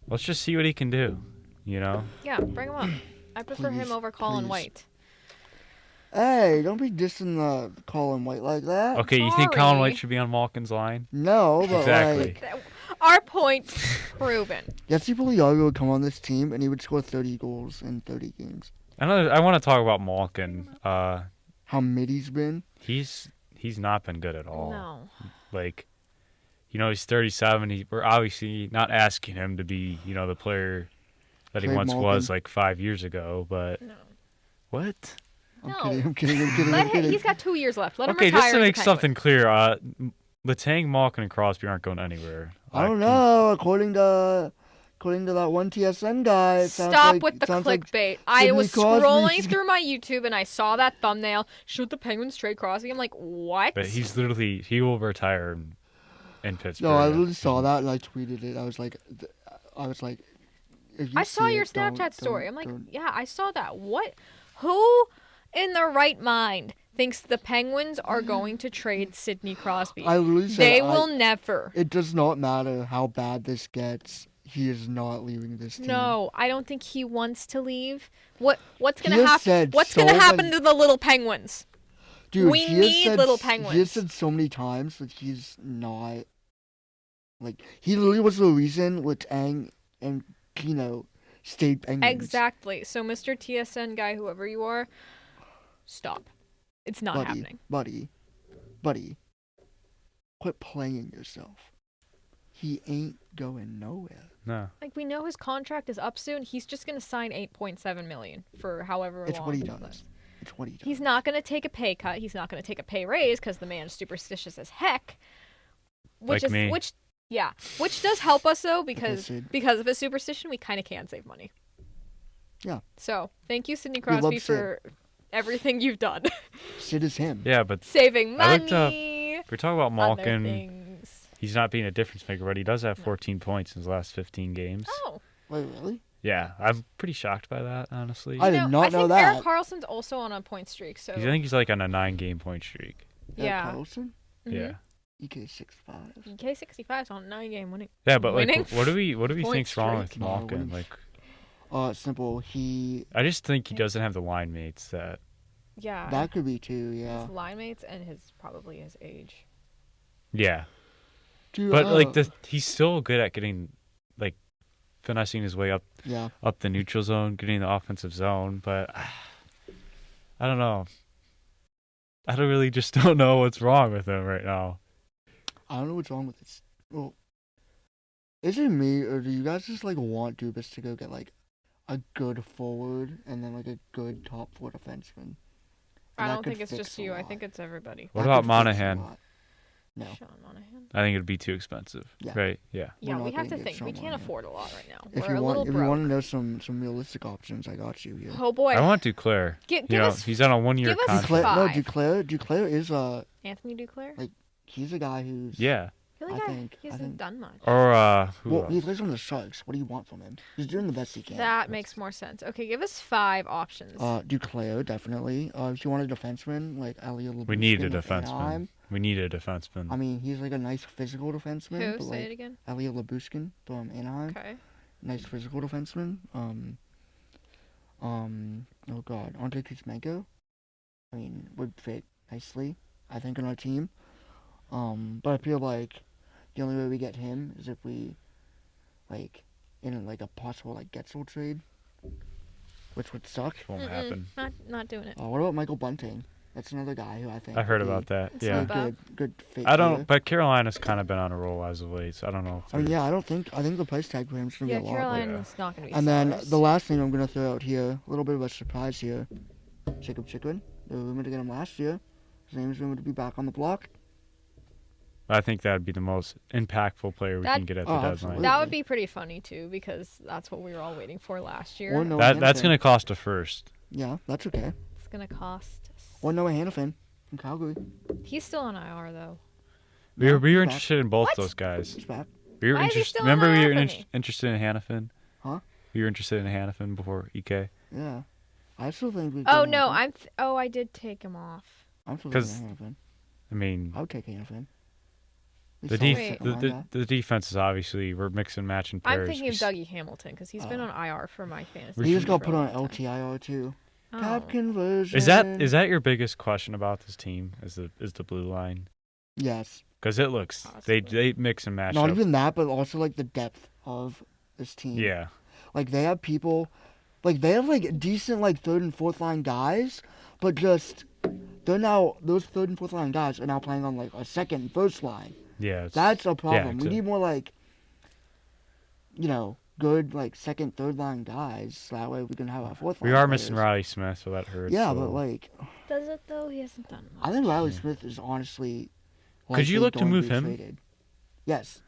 Let's just see what he can do, Yeah, bring him up. I prefer him Please, over Colin please. White. Hey, don't be dissing Colin White like that. Okay, you think Colin Sorry. White should be on Malkin's line? No, but Exactly. like, Our point proven. Jesse Puljujarvi would come on this team and he would score 30 goals in 30 games. I want to talk about Malkin. How mid he's been. He's not been good at all. No. Like, he's 37. We're obviously not asking him to be, the player that he Trade once Malkin. was like 5 years ago. But No. what? No. I'm kidding. He's got 2 years left. Let him Okay, retire. just to as a make Penguin. something clear, Letang, Malkin, and Crosby aren't going anywhere. I don't know. According to that one TSN guy, it sounds Stop like, with the it sounds like clickbait. I Sidney was Crosby's- scrolling through my YouTube and I saw that thumbnail. Should the Penguins trade Crosby? I'm like, what? But he will retire in Pittsburgh. No, I literally saw that and I tweeted it. I was like, if you I saw see your it, don't- Snapchat story. don't- I'm like, don't- yeah, I saw that. What? Who in their right mind thinks the Penguins are going to trade Sidney Crosby? I literally said They will never. It does not matter how bad this gets. He is not leaving this team. No, I don't think he wants to leave. What's He gonna has happen? said What's so gonna happen many- to the little Penguins? Dude, We he has need said little He has Penguins. said so many times that he's not. Like, he literally was the reason Letang and Kino stayed Penguins. Exactly. So, Mr. TSN guy, whoever you are, stop. It's not happening. Buddy. Quit playing yourself. He ain't going nowhere. No. Like, we know his contract is up soon. He's just gonna sign $8.7 million for however It's long. what he does. It's what he does. He's not gonna take a pay cut. He's not gonna take a pay raise because the man's superstitious as heck. Like me. Which does help us though because Sid. because of his superstition we kind of can save money. Yeah. So, thank you, Sidney We love Crosby, Sid. for everything you've done. Sid is him. Yeah, but Saving I looked money. if we're talking about Other Malkin, things. he's not being a difference maker, but he does have No. 14 points in his last 15 games. Oh. Wait, really? Yeah, I'm pretty shocked by that, honestly. I did not I know think that. Erik Karlsson's also on a point streak, so I think he's like on a 9-game point streak. yeah. Carlson? Mhm. Yeah. EK65. K65's on a 9-game winning. Yeah, but Winning like, what do we point think's wrong streak. with Malkin? No, Like, simple. I just think he doesn't have the line mates that. Yeah. That could be too, yeah. His line mates and probably his age. Yeah, Dude, but like he's still good at getting, like, finessing his way up the neutral zone, getting the offensive zone. But I don't know. I don't know what's wrong with him right now. I don't know what's wrong with this. Well, is it me, or do you guys just, like, want Dubas to go get, like, a good forward and then, like, a good top 4 defenseman? I That don't could think it's fix just a you. I lot. think it's everybody. What That about could fix a Monahan? lot. No. Sean Monahan. I think it'd be too expensive. Yeah. Right? Yeah. Yeah, We're we not have to gonna get think. We Sean can't Monahan. afford a lot right now. If We're you a little want, if broke. you want to know some realistic options, I got you here. Oh boy. I want Duclair. Give You know, us he's on a 1-year give us contract. five. Duclair is Anthony Duclair. like, he's a guy who's Yeah. I feel I like think- he I hasn't think- done much. Or who well, else? he plays on the Sharks. What do you want from him? He's doing the best he can. That makes more sense. Okay, give us 5 options. Duclair definitely. If you want a defenseman like Elliot We need a Labuskin with defenseman. Anaheim, We need a defenseman. I mean, he's like a nice physical defenseman. Who? But, Say like, it again. Elliot Labuskin from Anaheim, Okay. nice physical defenseman. Oh god, Andre Kuzmenko, I mean, would fit nicely, I think, on our team. But I feel like the only way we get him is if we, like, in like a possible like Getzel trade, which would suck. Won't happen. Not doing it. What about Michael Bunting? That's another guy who I think I heard would be about that. It's Yeah. not bad. good fit. I don't. here. But Carolina's kind of been on a roll as of late, so I don't know. If I mean, they're- yeah, I think the price tag for him is gonna Yeah, be a lot. Carolina's not going to be And then sellers. the last thing I'm gonna throw out here, a little bit of a surprise here. Jacob Chikrin. They were rumored to get him last year. His name is rumored to be back on the block. I think that'd be the most impactful player we That- can get at the Oh, deadline. absolutely. That would be pretty funny too, because that's what we were all waiting for last year. Or Noah That's Hannafin. gonna cost a first. Yeah, that's okay. It's going to cost us. Or Noah Hannafin from Calgary. He's still on IR though. We were he's back. interested in both What? those guys. He's back. We were Why is he interested. still on Remember, we IR were for me? interested in Hannafin. Huh? We were interested in Hannafin before EK. Yeah. I still think we. Oh no, I did take him off. I'm still 'cause taking Hannafin. I mean, I would take Hannafin. the defense is obviously we're mix and match in I'm pairs. thinking of Dougie Hamilton because he's been on IR for my fantasy. He just team got for put a on long time. LTIR too. Oh. Cap conversion. Is that your biggest question about this team? Is the blue line? Yes. Because it looks Possibly. they mix and match Not up. even that, but also like the depth of this team. Yeah. Like they have people, like they have like decent like third and fourth line guys, but just they're now those third and fourth line guys are now playing on like a second and first line. Yeah. That's a problem. yeah, We need more like, good like second, third line guys. So that way we can have our fourth line. We are players. missing Riley Smith, so that hurts. Yeah, so. but like Does it though? He hasn't done much. I think Riley Smith is honestly. Could you likely look to going move be him? Traded. Yes.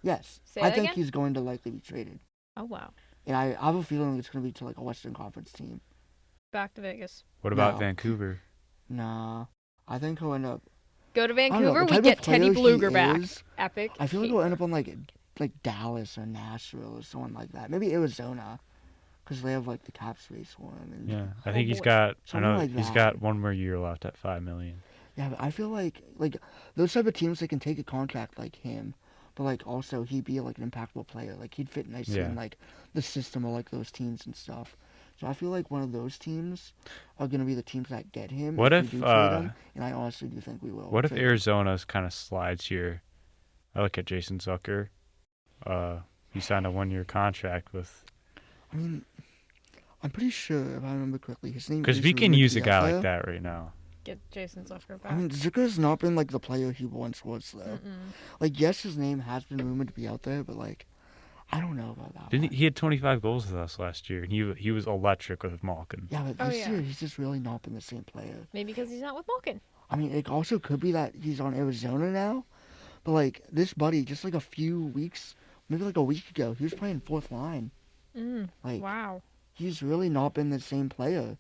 Say I that think again? he's going to likely be traded, Oh wow. and I have a feeling it's going to be to like a Western Conference team. Back to Vegas. What about No. Vancouver? Nah, I think he'll end up. Go to I don't know, Vancouver. the We type get of Teddy player he Bluger back. is, Epic. I feel like Hate he'll end up on like Dallas or Nashville or someone like that. Maybe Arizona, because they have like the cap space for him. And, Yeah, I Oh, think he's boy. got. I Something know like he's that. got one more year left at $5 million. Yeah, but I feel like those type of teams, they can take a contract like him, but like also he'd be like an impactful player. Like he'd fit nicely Yeah. in like the system of like those teams and stuff. So I feel like one of those teams are gonna be the teams that get him. What we if, do trade him, and I honestly do think we will. What if trade him. Arizona's kind of slides here? I look at Jason Zucker. He signed a 1-year contract with. I mean, I'm pretty sure if I remember correctly, his name. Because is we can rumored use to a be guy out like there. that right now. Get Jason Zucker back. I mean, Zucker's not been like the player he once was though. Mm-mm. Like, yes, his name has been rumored to be out there, but like, I don't know about that. Didn't one. he had 25 goals with us last year? And he was electric with Malkin. Yeah, but Oh, this yeah. year he's just really not been the same player. Maybe because he's not with Malkin. I mean, it also could be that he's on Arizona now, but like this buddy, just like a few weeks, maybe like a week ago, he was playing fourth line. Mm. Like, Wow. he's really not been the same player.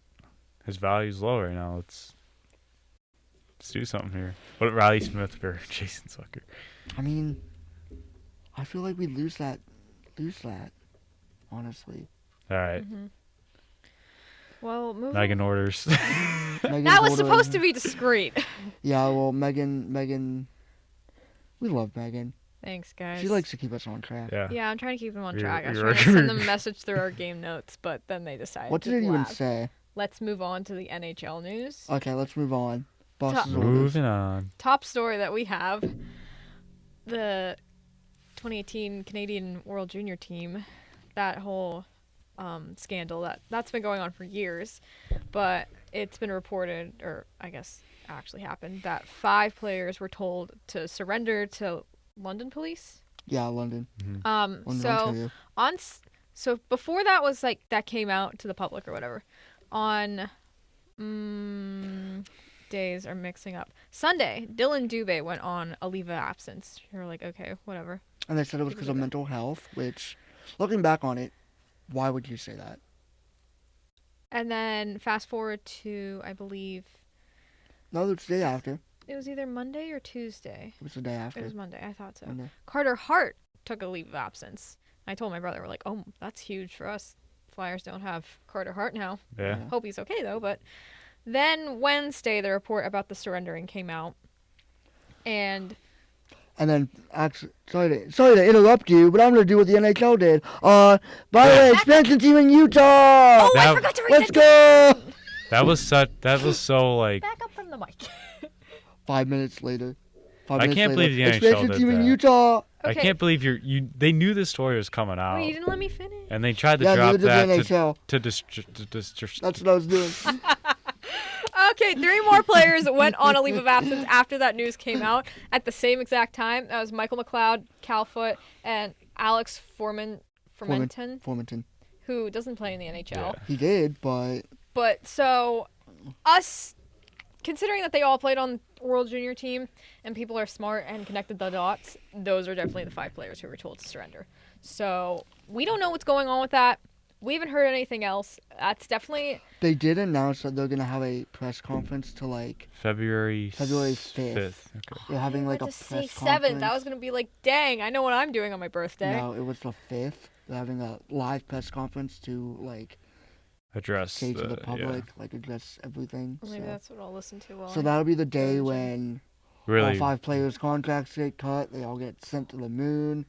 His value's low right now. Let's do something here. What Riley Smith for Jason Zucker? I mean, I feel like we lose that, honestly. All right. Mm-hmm. Well, moving. Megan orders. That was supposed to be discreet. Yeah, well, Megan, we love Megan. Thanks, guys. She likes to keep us on track. Yeah. Yeah, I'm trying to keep them on You're- track. I was you're- trying to send them a message through our game notes, but then they decided What to did it even blab. say? Let's move on to the NHL news. Okay, let's move on. Boss's orders. Moving on. Top story that we have, the 2018 Canadian World Junior team, that whole scandal, that's been going on for years, but it's been reported, or I guess actually happened, that 5 players were told to surrender to London police. Yeah, London. London, So Ontario. so before that was like that came out to the public or whatever, on days are mixing up. Sunday, Dylan Dubé went on a leave of absence. You're like, okay, whatever. And they said it was because of mental health, which, looking back on it, why would you say that? And then fast forward to, I believe, No, it's the day after. it was either Monday or Tuesday. It was the day after. It was Monday, I thought so. Monday. Carter Hart took a leave of absence. I told my brother, we're like, oh, that's huge for us. Flyers don't have Carter Hart now. Yeah. Yeah. Hope he's okay, though. But then Wednesday, the report about the surrendering came out. And And then, actually, sorry to interrupt you, but I'm going to do what the NHL did. By the way, expansion team in Utah! oh, I That- forgot to read Let's that. go! That was so like Back up from the mic. 5 minutes later. I can't believe the NHL expansion did team in that. Utah! I Okay. can't believe they knew this story was coming out. Wait, you didn't let me finish. And they tried to Yeah, drop neither that did the NHL. That's what I was doing. Okay, 3 more players went on a leave of absence after that news came out at the same exact time. That was Michael McLeod, Cal Foote, and Alex Formenton, who doesn't play in the NHL. Yeah. He did, but But so, us, considering that they all played on the World Junior team and people are smart and connected the dots, those are definitely the 5 players who were told to surrender. So, we don't know what's going on with that. We haven't heard anything else. That's definitely... they did announce that they're going to have a press conference to, like, February 5th. Okay. They're having, like, a to say press 7th. conference. I was going to be like, dang, I know what I'm doing on my birthday. No, it was the 5th. They're having a live press conference to, like, Address say to the yeah. public, like, address everything. Well, maybe so. that's what I'll listen to while So I- that'll be the day Gotcha. when Really. all 5 players' contracts get cut. They all get sent to the moon.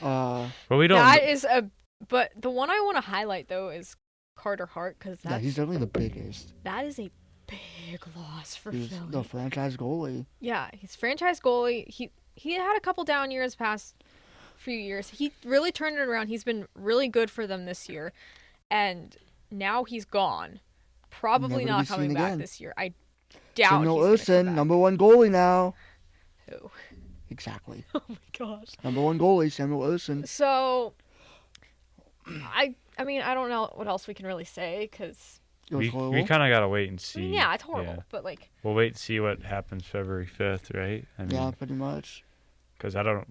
But we don't. That is a... But the one I want to highlight, though, is Carter Hart, because Yeah, he's definitely the biggest. that is a big loss for He's Philly. the franchise goalie. Yeah, he's franchise goalie. He had a couple down years past few years. He really turned it around. He's been really good for them this year. And now he's gone. Probably Never to not be seen coming back again. this year. I doubt Samuel he's gonna Olsen, come back. number 1 goalie now. Who? Exactly. Oh my gosh. Number 1 goalie, Samuel Olsen. So, I mean, I don't know what else we can really say, because, It was we horrible. kind of gotta wait and I see. mean, yeah, it's horrible. Yeah. But, like, We'll wait and see what happens February 5th, right? I mean, Yeah, pretty much. because I don't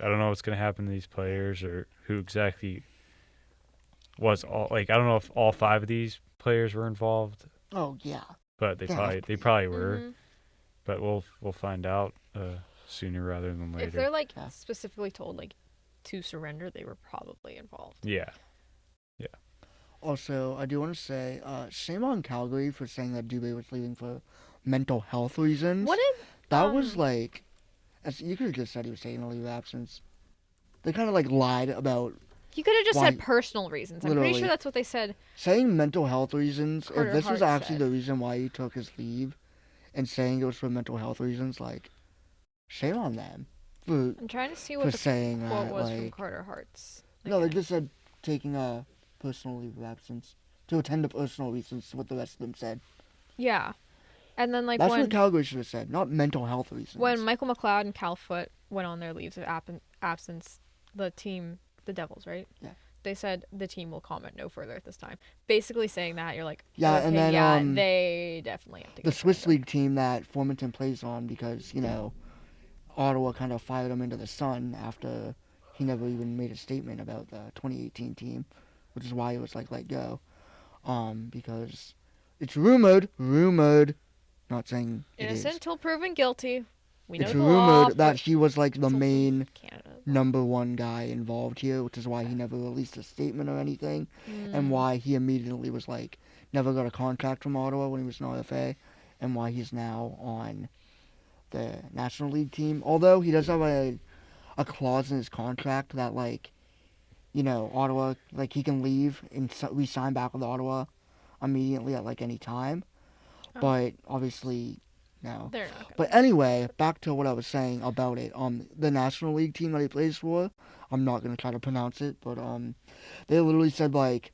know what's gonna happen to these players or who exactly was all like. I don't know if all 5 of these players were involved, Oh, yeah. but they Yeah. probably were. mhm. But we'll find out sooner rather than later. If they're, like, Yeah. specifically told, like, to surrender, they were probably involved. Yeah. Also, I do want to say, shame on Calgary for saying that Dubé was leaving for mental health reasons. What did That was like, as you could have just said he was taking a leave of absence. They kind of like lied about you could have just Why- said personal reasons. I'm pretty Literally. sure that's what they said. saying mental health reasons. Carter If this was Hart actually said. the reason why he took his leave, and saying it was for mental health reasons, like, shame on them for I'm trying to see what the saying quote that. was from Like, Carter Hart's. no, they just said taking a personal leave of absence to attend to personal reasons. Is what the rest of them said. Yeah. And then, like, That's when what Calgary should have said, not mental health reasons. when Michael McLeod and Cal Foote went on their leaves of absence, the Devils, right? Yeah. They said the team will comment no further at this time. Basically saying that, you're like, Yeah, okay, and then, yeah, they definitely have to the get Swiss surrendered. League team that Formanton plays on, because Ottawa kind of fired him into the sun after he never even made a statement about the 2018 team. which is why he was like let go. Because it's rumored, not saying it is. Innocent till proven guilty. We know It's the law. rumored that he was like the it's also main Canada. number one guy involved here, which is why he never released a statement or anything, and why he immediately was like never got a contract from Ottawa when he was an RFA, and why he's now on the National League team. Although he does have a clause in his contract that like, Ottawa, like he can leave and re-sign back with Ottawa immediately at like any time, Oh. but obviously. No. They're not gonna. But anyway, back to what I was saying about it. The National League team that he plays for, I'm not gonna try to pronounce it, but they literally said like,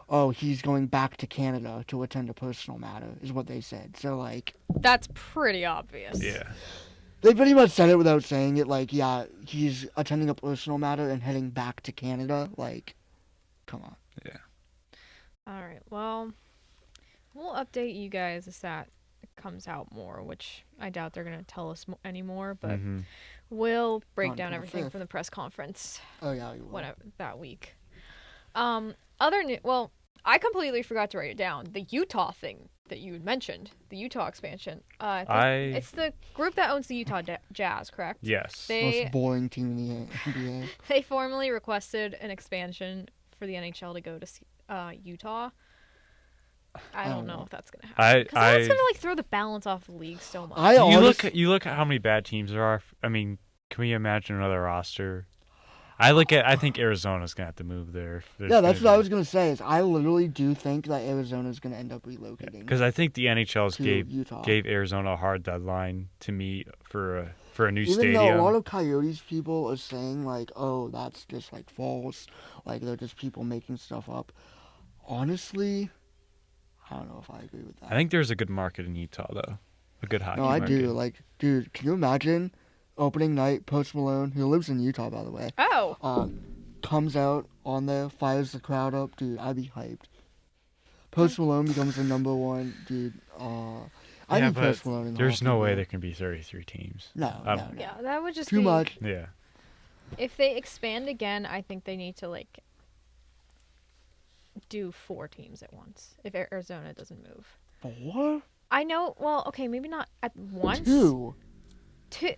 oh, he's going back to Canada to attend a personal matter, is what they said. So like, That's pretty obvious. Yeah. they pretty much said it without saying it. Like, yeah, he's attending a personal matter and heading back to Canada. Like, come on. Yeah. All right. Well, we'll update you guys as that comes out more, which I doubt they're gonna tell us anymore. But Mhm. we'll break On down the everything 5th. from the press conference Oh yeah, you will. whatever that week. Well, I completely forgot to write it down. The Utah thing that you had mentioned, the Utah expansion. It's the group that owns the Utah Jazz, correct? Yes. They Most boring team in the NBA. they formally requested an expansion for the NHL to go to Utah. I don't know if that's gonna happen. Because that's gonna like throw the balance off the league so much. You look at how many bad teams there are. I mean, can we imagine another roster? I think Arizona's gonna have to move there. Yeah, that's what I was gonna say. Is I literally do think that Arizona's gonna end up relocating. Because I think the NHL's to Utah. gave Arizona a hard deadline to meet for a new Even stadium. though a lot of Coyotes people are saying like, oh, that's just like false, like they're just people making stuff up. Honestly, I don't know if I agree with that. I think there's a good market in Utah though, a good hockey No, I market. do. Like, dude, can you imagine opening night? Post Malone, who lives in Utah, by the way, Oh, comes out on there, fires the crowd up, dude. I'd be hyped. Post Malone becomes the number one, dude. I Yeah, need but Post Malone in the there's no hockey way world. there can be 33 teams. No, I no, don't- no. yeah, that would just Too be much. Yeah. If they expand again, I think they need to like do 4 teams at once. If Arizona doesn't move, 4? I know. Well, okay, maybe not at once. 2.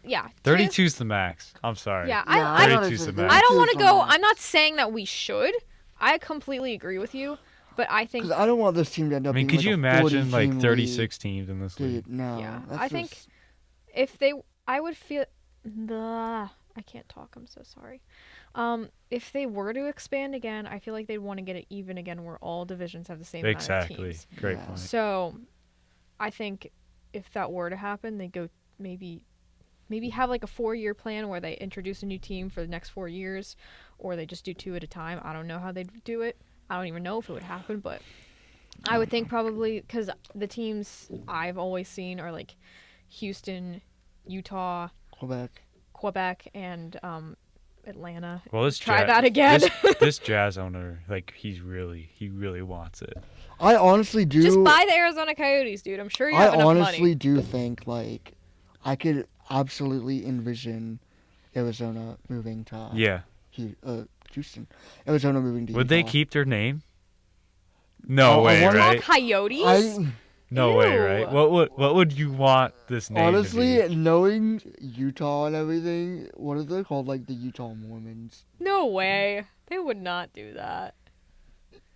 Yeah. 32 is the max. I'm sorry. Yeah, Yeah, I 32 is the max. I don't 32 want is to the go. max. I'm not saying that we should. I completely agree with you, but I think Because I don't want this team to end I up mean, being could like you a imagine like 40-team 36 teams in this league. league? Dude, no. Yeah, that's I think- just- if they, I would feel I can't talk. I'm so sorry. If they were to expand again, I feel like they'd want to get it even again, where all divisions have the same amount of Exactly. teams. Great Yeah. point. So, I think if that were to happen, they go maybe have like a 4-year plan where they introduce a new team for the next 4 years, or they just do 2 at a time. I don't know how they'd do it. I don't even know if it would happen, but I would think probably because the teams I've always seen are like Houston, Utah, Quebec, and Atlanta. Well, this Try that again. This Jazz owner, like he really wants it. I honestly do. Just buy the Arizona Coyotes, dude. I'm sure you I have enough honestly money. do think like I could absolutely envision Arizona moving to Yeah. Houston. Arizona moving to Would they Utah. keep their name? No I way, wonder- right? Coyotes? No way, Ew. right? What would you want this name Honestly, to be? knowing Utah and everything, what are they called? Like the Utah Mormons. No way. They would not do that.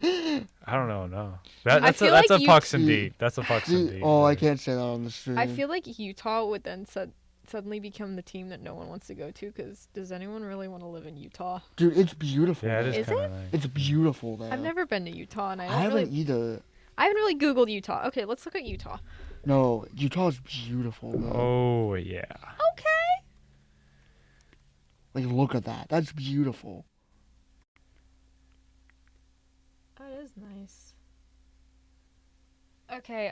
I don't know. No, I that's feel a like you- Pucks and D. That's a Pucks and D. Oh, I can't say that on the stream. I feel like Utah would then suddenly become the team that no one wants to go to, because does anyone really want to live in Utah? Dude, it's beautiful. Yeah, it there. is Is kind of nice. It's beautiful there. I've never been to Utah, and I I haven't either. haven't really Googled Utah. Okay, let's look at Utah. No, Utah's beautiful though. Oh yeah. Okay. Like, look at that. That's beautiful. That is nice. Okay,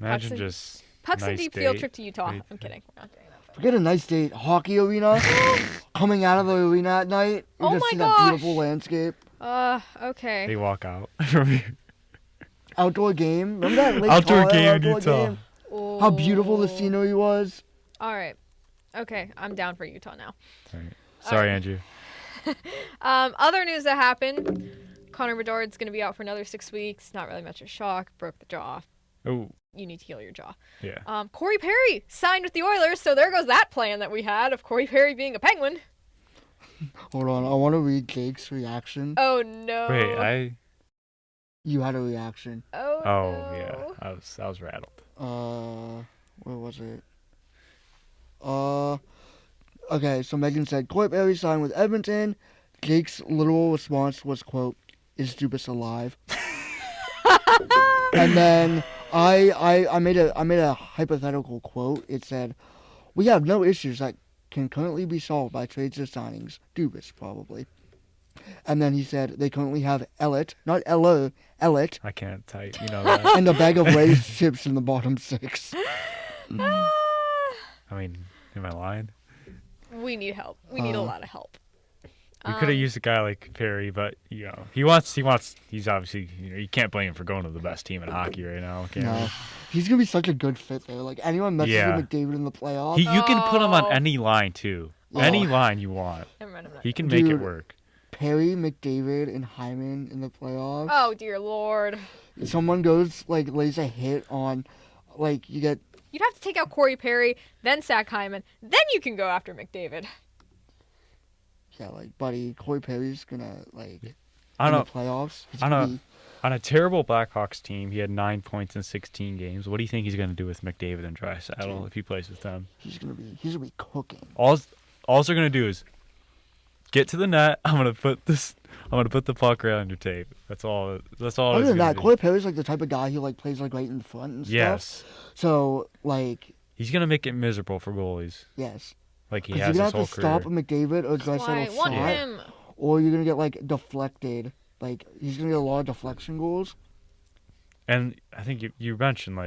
Imagine just Pucks and nice Deep field date. trip to Utah. Great I'm kidding. We're not doing that. Forget a nice date. Hockey arena. Coming out of the arena at night. You Oh just my see gosh. that beautiful landscape. Okay. they walk out from here. Outdoor game. Remember that Lake Outdoor Tahoe game in outdoor Utah. game? How beautiful the Oh. scenery was. All right. Okay, I'm down for Utah now. Sorry, right. Andrew. Other news that happened. Connor Bedard's going to be out for another 6 weeks. Not really much of a shock. Broke the jaw. Oh, You need to heal your jaw. yeah. Corey Perry signed with the Oilers, so there goes that plan that we had of Corey Perry being a Penguin. Hold on, I want to read Jake's reaction. Oh no. Wait, You had a reaction. Oh no. yeah. I was rattled. Where was it? Okay, so Megan said, Corey Perry signed with Edmonton. Jake's literal response was, quote, is Dubas alive? And then I made a hypothetical quote. It said, we have no issues that can currently be solved by trades or signings. Dubas, probably. And then he said they currently have Elliott, not Ella, Elliott, I can't type, you know that. and a bag of Lay's chips in the bottom six. I mean, am I lying? We need help. We need a lot of help. We could have used a guy like Perry, but you know, he's obviously, you know, you can't blame him for going to the best team in hockey right now. Can No, you? he's gonna be such a good fit there. Like anyone messes Yeah. with McDavid in the playoffs. You can put him on Oh. any line too. Oh. Any line you want. Never mind, I'm not He can gonna- make it Dude. work. Perry, McDavid, and Hyman in the playoffs. Oh dear lord. Someone goes lays a hit on, you get. You'd have to take out Corey Perry, then Zach Hyman, then you can go after McDavid. Yeah, buddy, Corey Perry's gonna I in don't know. the playoffs. He's I gonna don't know. On a terrible Blackhawks team, he had 9 points in 16 games. What do you think he's going to do with McDavid and Draisaitl if he plays with them? he's gonna be cooking. All they're going to do is get to the net. I'm going to put the puck right on your tape. That's all. That's all. Other it's than gonna that, be. Corey Perry's the type of guy who plays right in front and stuff. Yes. So He's going to make it miserable for goalies, yes, like he because has you're his gonna whole have to stop career. McDavid or That's why I Draisaitl want shot, him. or you're gonna get deflected. He's gonna get a lot of deflection goals. And I think you mentioned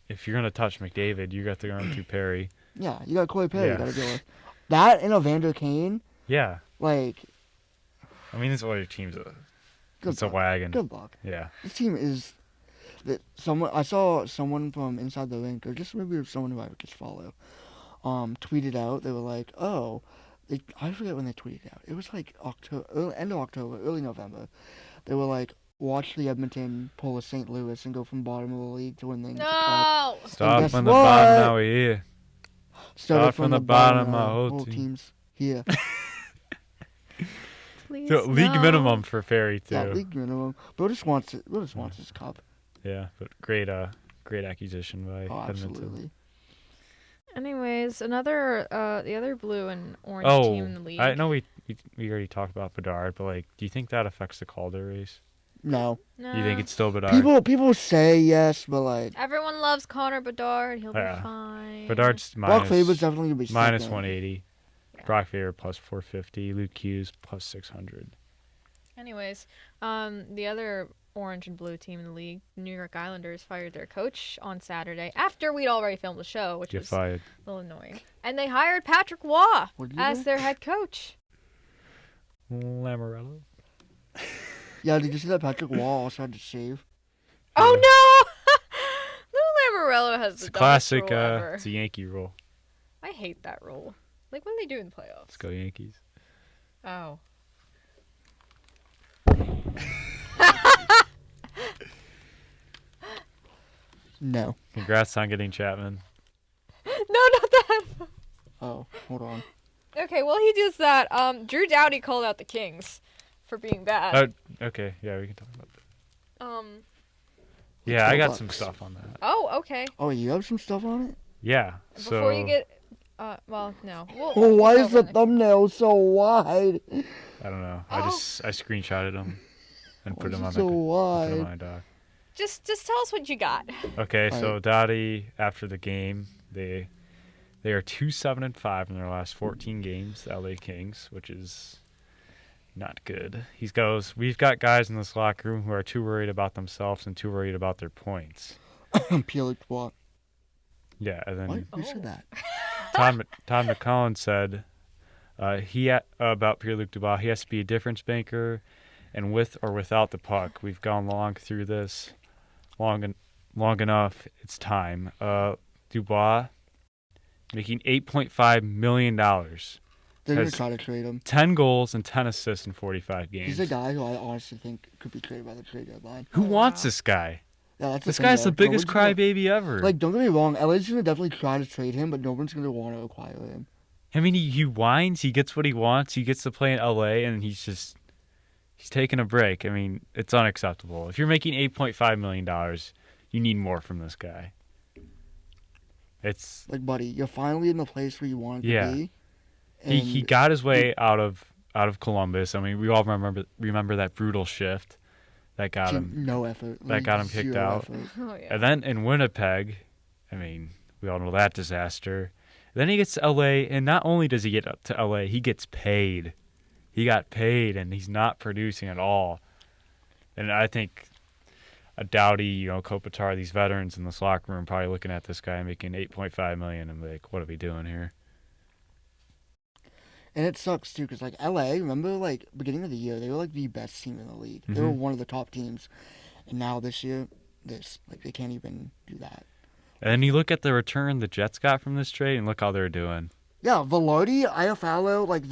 if you're going to touch McDavid, you got to go through Perry. Yeah, you got Corey Perry. Yeah. You gotta deal with that and Evander Kane. Yeah. Like, I mean, this other team's good it's a luck. wagon. Good luck. Yeah. This team is that someone. I saw someone from inside the rink, or just maybe someone who I would just follow, tweeted out. They were like, "Oh, I forget when they tweeted out. It was October, end of October, early November. They were like, watch the Edmonton pull a St. Louis and go from bottom of the league to winning the cup. No. Start guess from the what? bottom, now we're here. Started from the bottom, now, my whole whole team. team's here. Please. So, league no. minimum for Ferry too. Yeah, league minimum. Bill just wants it. Bill just wants his cup. Yeah, but great acquisition by Oh, Edmonton. absolutely. Anyways, the other blue and orange Oh, team in the league. I know we already talked about Bedard, but do you think that affects the Calder race? No. No. You think it's still Bedard? People say yes, but Everyone loves Connor Bedard. He'll Yeah. be fine. Bedard's Brock Faber's minus definitely gonna be minus second. 180. Yeah. Brock Faber plus 450. Luke Hughes plus 600. Anyways, the other orange and blue team in the league, New York Islanders, fired their coach on Saturday after we'd already filmed the show, which Get was fired. a little annoying. And they hired Patrick Waugh What did you as do? their head coach. Lamorello. Yeah, did you see that Patrick Wall also had to shave? Oh no! Lou Lamoriello has It's the a classic. dumbest rule ever. It's a Yankee rule. I hate that rule. What do they do in the playoffs? Let's go Yankees. Oh. No. Congrats on getting Chapman. No, not that. Oh, hold on. Okay, well he does that. Drew Doughty called out the Kings for being bad. Okay, yeah, we can talk about that. Um. Yeah, I got Bucks. some stuff on that. Oh, okay. Oh, you have some stuff on it? Yeah. Before you get, well, no. Oh, We'll why go is the over it. thumbnail so wide? I don't know. Oh. I screenshotted them and put Why them is on it so my put 'em on wide? my doc. Just tell us what you got. Okay, so Alright. Doughty after the game, they are 2-7-5 in their last 14 games, the LA Kings, which is not good. He goes, "We've got guys in this locker room who are too worried about themselves and too worried about their points." Pierre what? Yeah, and then What? Who Oh. said that? Todd McCollum said about Pierre-Luc Dubois, he has to be a difference maker, and with or without the puck, we've gone through this long enough. It's time. Dubois making $8.5 million They're going has to try to trade him. 10 goals and 10 assists in 45 games. He's a guy who I honestly think could be traded by the trade deadline. Who Oh, wants wow. this guy? Yeah, that's This the thing, guy's though. the biggest No one's crybaby ever. Like, don't get me wrong, LA's going to definitely try to trade him, but no one's going to want to acquire him. I mean, he whines. He gets what he wants. He gets to play in LA, and he's taking a break. I mean, it's unacceptable. If you're making $8.5 million, you need more from this guy. It's Like, buddy, you're finally in the place where you want to be. he got his way out of Columbus. I mean, we all remember that brutal shift that got him. No effort. That got him kicked out. Effort. Oh, yeah. And then in Winnipeg, I mean, we all know that disaster. Then he gets to LA, and not only does he get up to LA, he gets paid. He got paid, and he's not producing at all. And I think a Doughty, Kopitar, these veterans in this locker room probably looking at this guy making $8.5 million and like, what are we doing here? And it sucks too, because like LA, remember like beginning of the year, they were like the best team in the league. They were one of the top teams, and now this year, they can't even do that. And then you look at the return the Jets got from this trade, and look how they're doing. Yeah, Velarde, Iafallo, like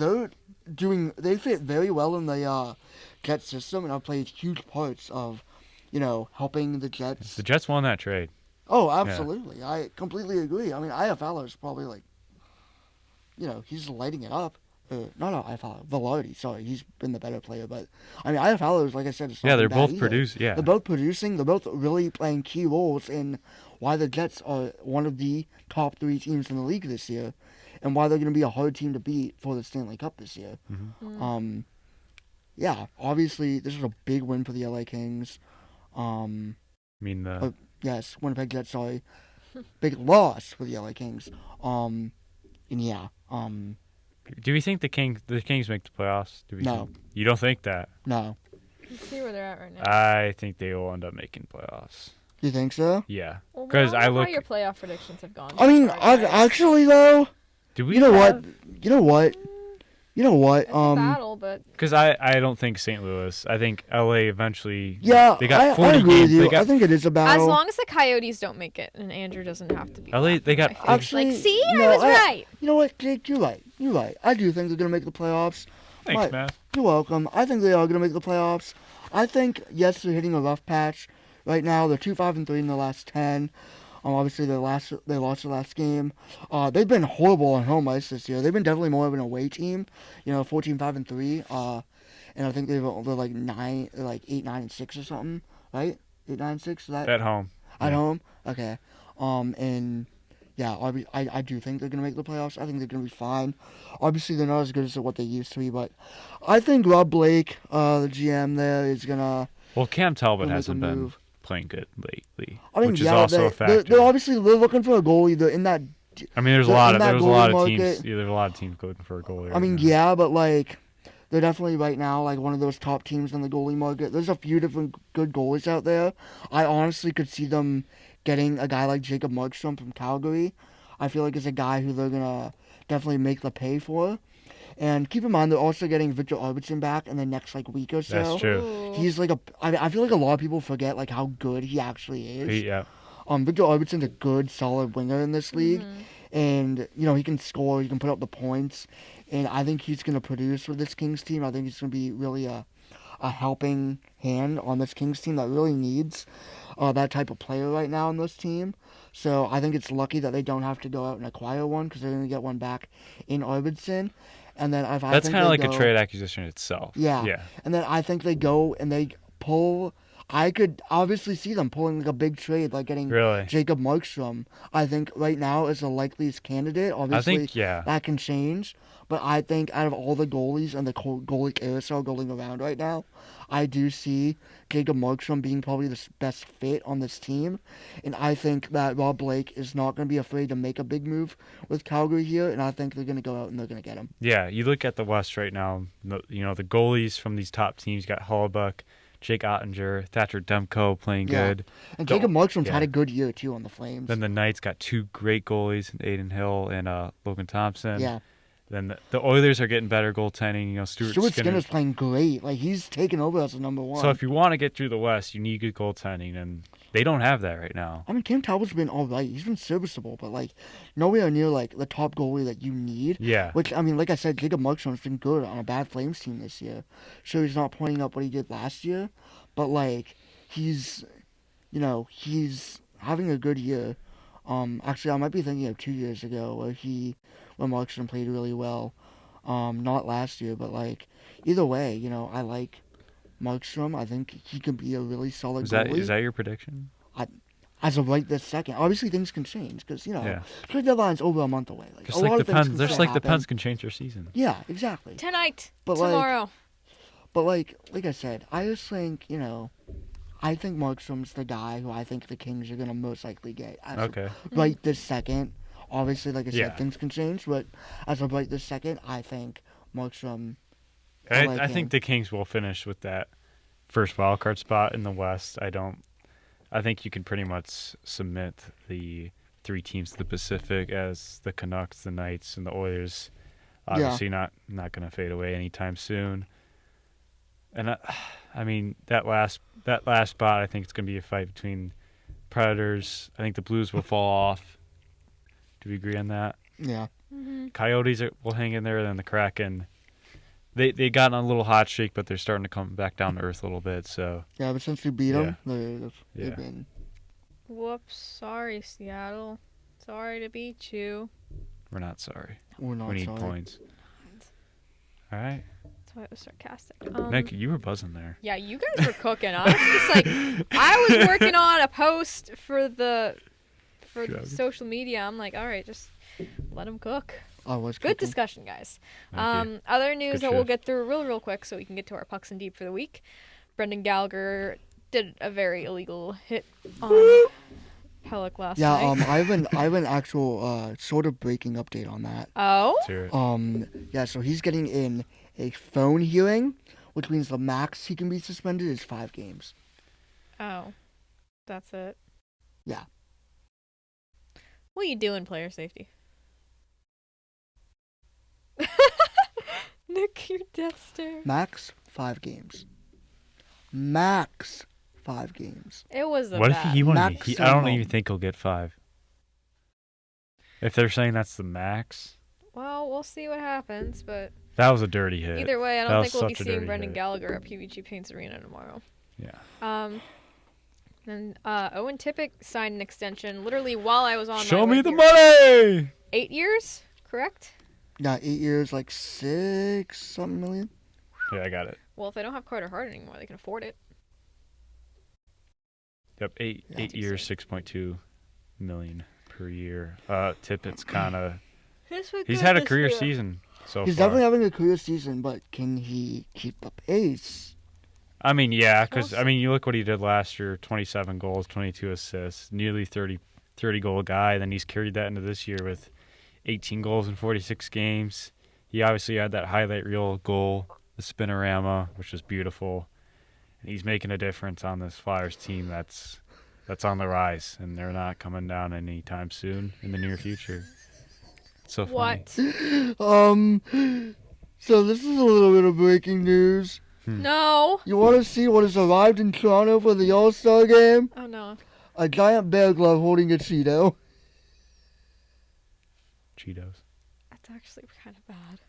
they fit very well in the Jets system, and have played huge parts of, helping the Jets. The Jets won that trade. Oh, absolutely, yeah. I completely agree. I mean, Iafallo is probably like, he's lighting it up. Not Iafallo, Velarde. Sorry, he's been the better player, but I mean, Iafallo is, like I said, it's not Yeah, they're bad both either. producing. Yeah, They're both producing. They're both really playing key roles in why the Jets are one of the top 3 teams in the league this year, and why they're going to be a hard team to beat for the Stanley Cup this year. Yeah, obviously this was a big win for the LA Kings. I mean Yes, Winnipeg Jets. Sorry, big loss for the LA Kings. And yeah. do we think the Kings make the playoffs? No. You don't think that? No. Let's see where they're at right now. I think they will end up making playoffs. You think so? Yeah, Well, because I look. how your playoff predictions have gone. I mean, so far, guys. actually though, Do we? you know what? It's a battle, but Because I don't think St. Louis. I think LA eventually. Yeah, they got 40 I agree games. with you. They got I think it is a battle. as long as the Coyotes don't make it, and Andrew doesn't have to be. LA, they got- laughing in my face. Actually, like, see, no, I was right. You know what, Jake? You're right. I do think they're gonna make the playoffs. Thanks, But man. You're welcome. I think they are gonna make the playoffs. I think yes, they're hitting a rough patch right now. They're 2-5-3 in the last 10. Obviously they lost their last game. They've been horrible on home ice this year. They've been definitely more of an away team. 14-5-3. And I think they're like 8-9-6 or something, right? 8-9-6. Is that At home. at home? Okay. And yeah, I do think they're gonna make the playoffs. I think they're gonna be fine. Obviously, they're not as good as what they used to be, but I think Rob Blake, the GM there, is gonna. Well, Cam Talbot make a hasn't been move. playing good lately, I mean, which is yeah, also a factor. they're obviously looking for a goalie. They're in that. I mean, there's a they're lot in of that teams. goalie Yeah, there's a lot of teams looking for a goalie. I right mean, now. yeah, but like, they're definitely right now like one of those top teams in the goalie market. There's a few different good goalies out there. I honestly could see them getting a guy like Jacob Markstrom from Calgary. I feel like it's a guy who they're gonna definitely make the pay for. And keep in mind, they're also getting Victor Arvidsson back in the next like week or so. That's true. Ooh. He's like I feel like a lot of people forget like how good he actually is. Yeah. Victor Arvidsson's a good, solid winger in this league, Mm-hmm. and he can score, he can put up the points, and I think he's gonna produce with this Kings team. I think he's gonna be really a helping hand on this Kings team that really needs that type of player right now in this team. So I think it's lucky that they don't have to go out and acquire one because they're gonna get one back in Arvidsson. And then if That's kind of like a a trade acquisition itself. Yeah. Yeah. And then I think they go and they pull. I could obviously see them pulling like a big trade, like getting Really. Jacob Markstrom. I think right now is the likeliest candidate. Obviously, I think that can change. But I think out of all the goalies and the goalie carousel going around right now, I do see Jacob Markstrom being probably the best fit on this team. And I think that Rob Blake is not going to be afraid to make a big move with Calgary here. And I think they're going to go out and they're going to get him. Yeah. You look at the West right now. The goalies from these top teams got Hellebuck, Jake Ottinger, Thatcher Demko playing Yeah. good. And Jacob Markstrom's yeah. had a good year too on the Flames. Then the Knights got 2 great goalies, Aiden Hill and Logan Thompson. Yeah. Then the Oilers are getting better goaltending. Stuart Skinner's playing great. Like, he's taken over as the number one. So if you want to get through the West, you need good goaltending, and They don't have that right now. I mean, Cam Talbot's been all right. He's been serviceable, but like nowhere near like the top goalie that you need. Yeah. Which I mean, like I said, Jacob Markstrom's been good on a bad Flames team this year. Sure, he's not pointing up what he did last year, but like he's having a good year. Actually, I might be thinking of 2 years ago when Markstrom played really well. Not last year, but like either way, I like Markstrom. I think he could be a really solid goalie. Is that your prediction? As of right this second. Obviously, things can change because Yeah. trade deadline's over a month away. Like, Just a like lot the of things Pens. can Just still like the happen. Pens can change their season. Yeah, exactly. Tonight, But, like, tomorrow. But like I said, I just think I think Markstrom's the guy who I think the Kings are gonna most likely get. Okay. Right this second. Obviously, like I said, Yeah. things can change, but as of right this second, I think Markstrom. I think the Kings will finish with that first wild card spot in the West. I think you can pretty much submit the 3 teams to the Pacific as the Canucks, the Knights, and the Oilers. Obviously, not going to fade away anytime soon. And I mean that last spot, I think it's going to be a fight between Predators. I think the Blues will fall off. Do we agree on that? Yeah. Mm-hmm. Coyotes will hang in there, and then the Kraken. They got on a little hot streak, but they're starting to come back down to earth a little bit. So Yeah, but since we beat them, Yeah. they've been. Whoops. Sorry, Seattle. Sorry to beat you. we're not sorry. We're not We need sorry. points. All right, That's why it was sarcastic. Nick, you were buzzing there. Yeah, you guys were cooking. I was just like, I was working on a post for the Sure. social media. I'm like, all right, just let them cook. I was Good cooking. discussion, guys. Thank you. Other news Good that we'll shift. get through real quick so we can get to our pucks and deep for the week. Brendan Gallagher did a very illegal hit on Pellick last Yeah, night. I have an actual sort of breaking update on that. Oh? Let's hear it. Yeah, so he's getting in a phone hearing, which means the max he can be suspended is 5 games. Oh. That's it. Yeah. What are you doing, player safety? Nick, your death stare. Max 5 games. Max 5 games. It was the What if bad. he won't? I don't Maximum. even think he'll get 5. If they're saying that's the max, Well, we'll see what happens, but that was a dirty hit. either way, I That don't was think we'll be such a seeing dirty Brendan hit. Gallagher at PVG Paints Arena tomorrow. Yeah. Then Owen Tippick signed an extension literally while I was on Show my way me the here. money. 8 years, correct? Yeah, 8 years, like 6 something million. Yeah, I got it. Well, if they don't have Carter Hart anymore, they can afford it. Yep, 8 Yeah, that's years, 6.2 million per year. Tippett's kind of he's had a career season so He's far. definitely having a career season, but can he keep the pace? I mean, yeah, because We'll I mean, you look what he did last year: 27 goals, 22 assists, nearly 30 goal guy. Then he's carried that into this year with 18 goals in 46 games. He obviously had that highlight reel goal, the spinorama, which was beautiful. And he's making a difference on this Flyers team that's on the rise, and they're not coming down anytime soon in the near future. It's so funny. What? So this is a little bit of breaking news. No. You want to see what has arrived in Toronto for the All-Star game? Oh, no. A giant bear glove holding a Cheeto. Cheetos. That's actually kind of bad.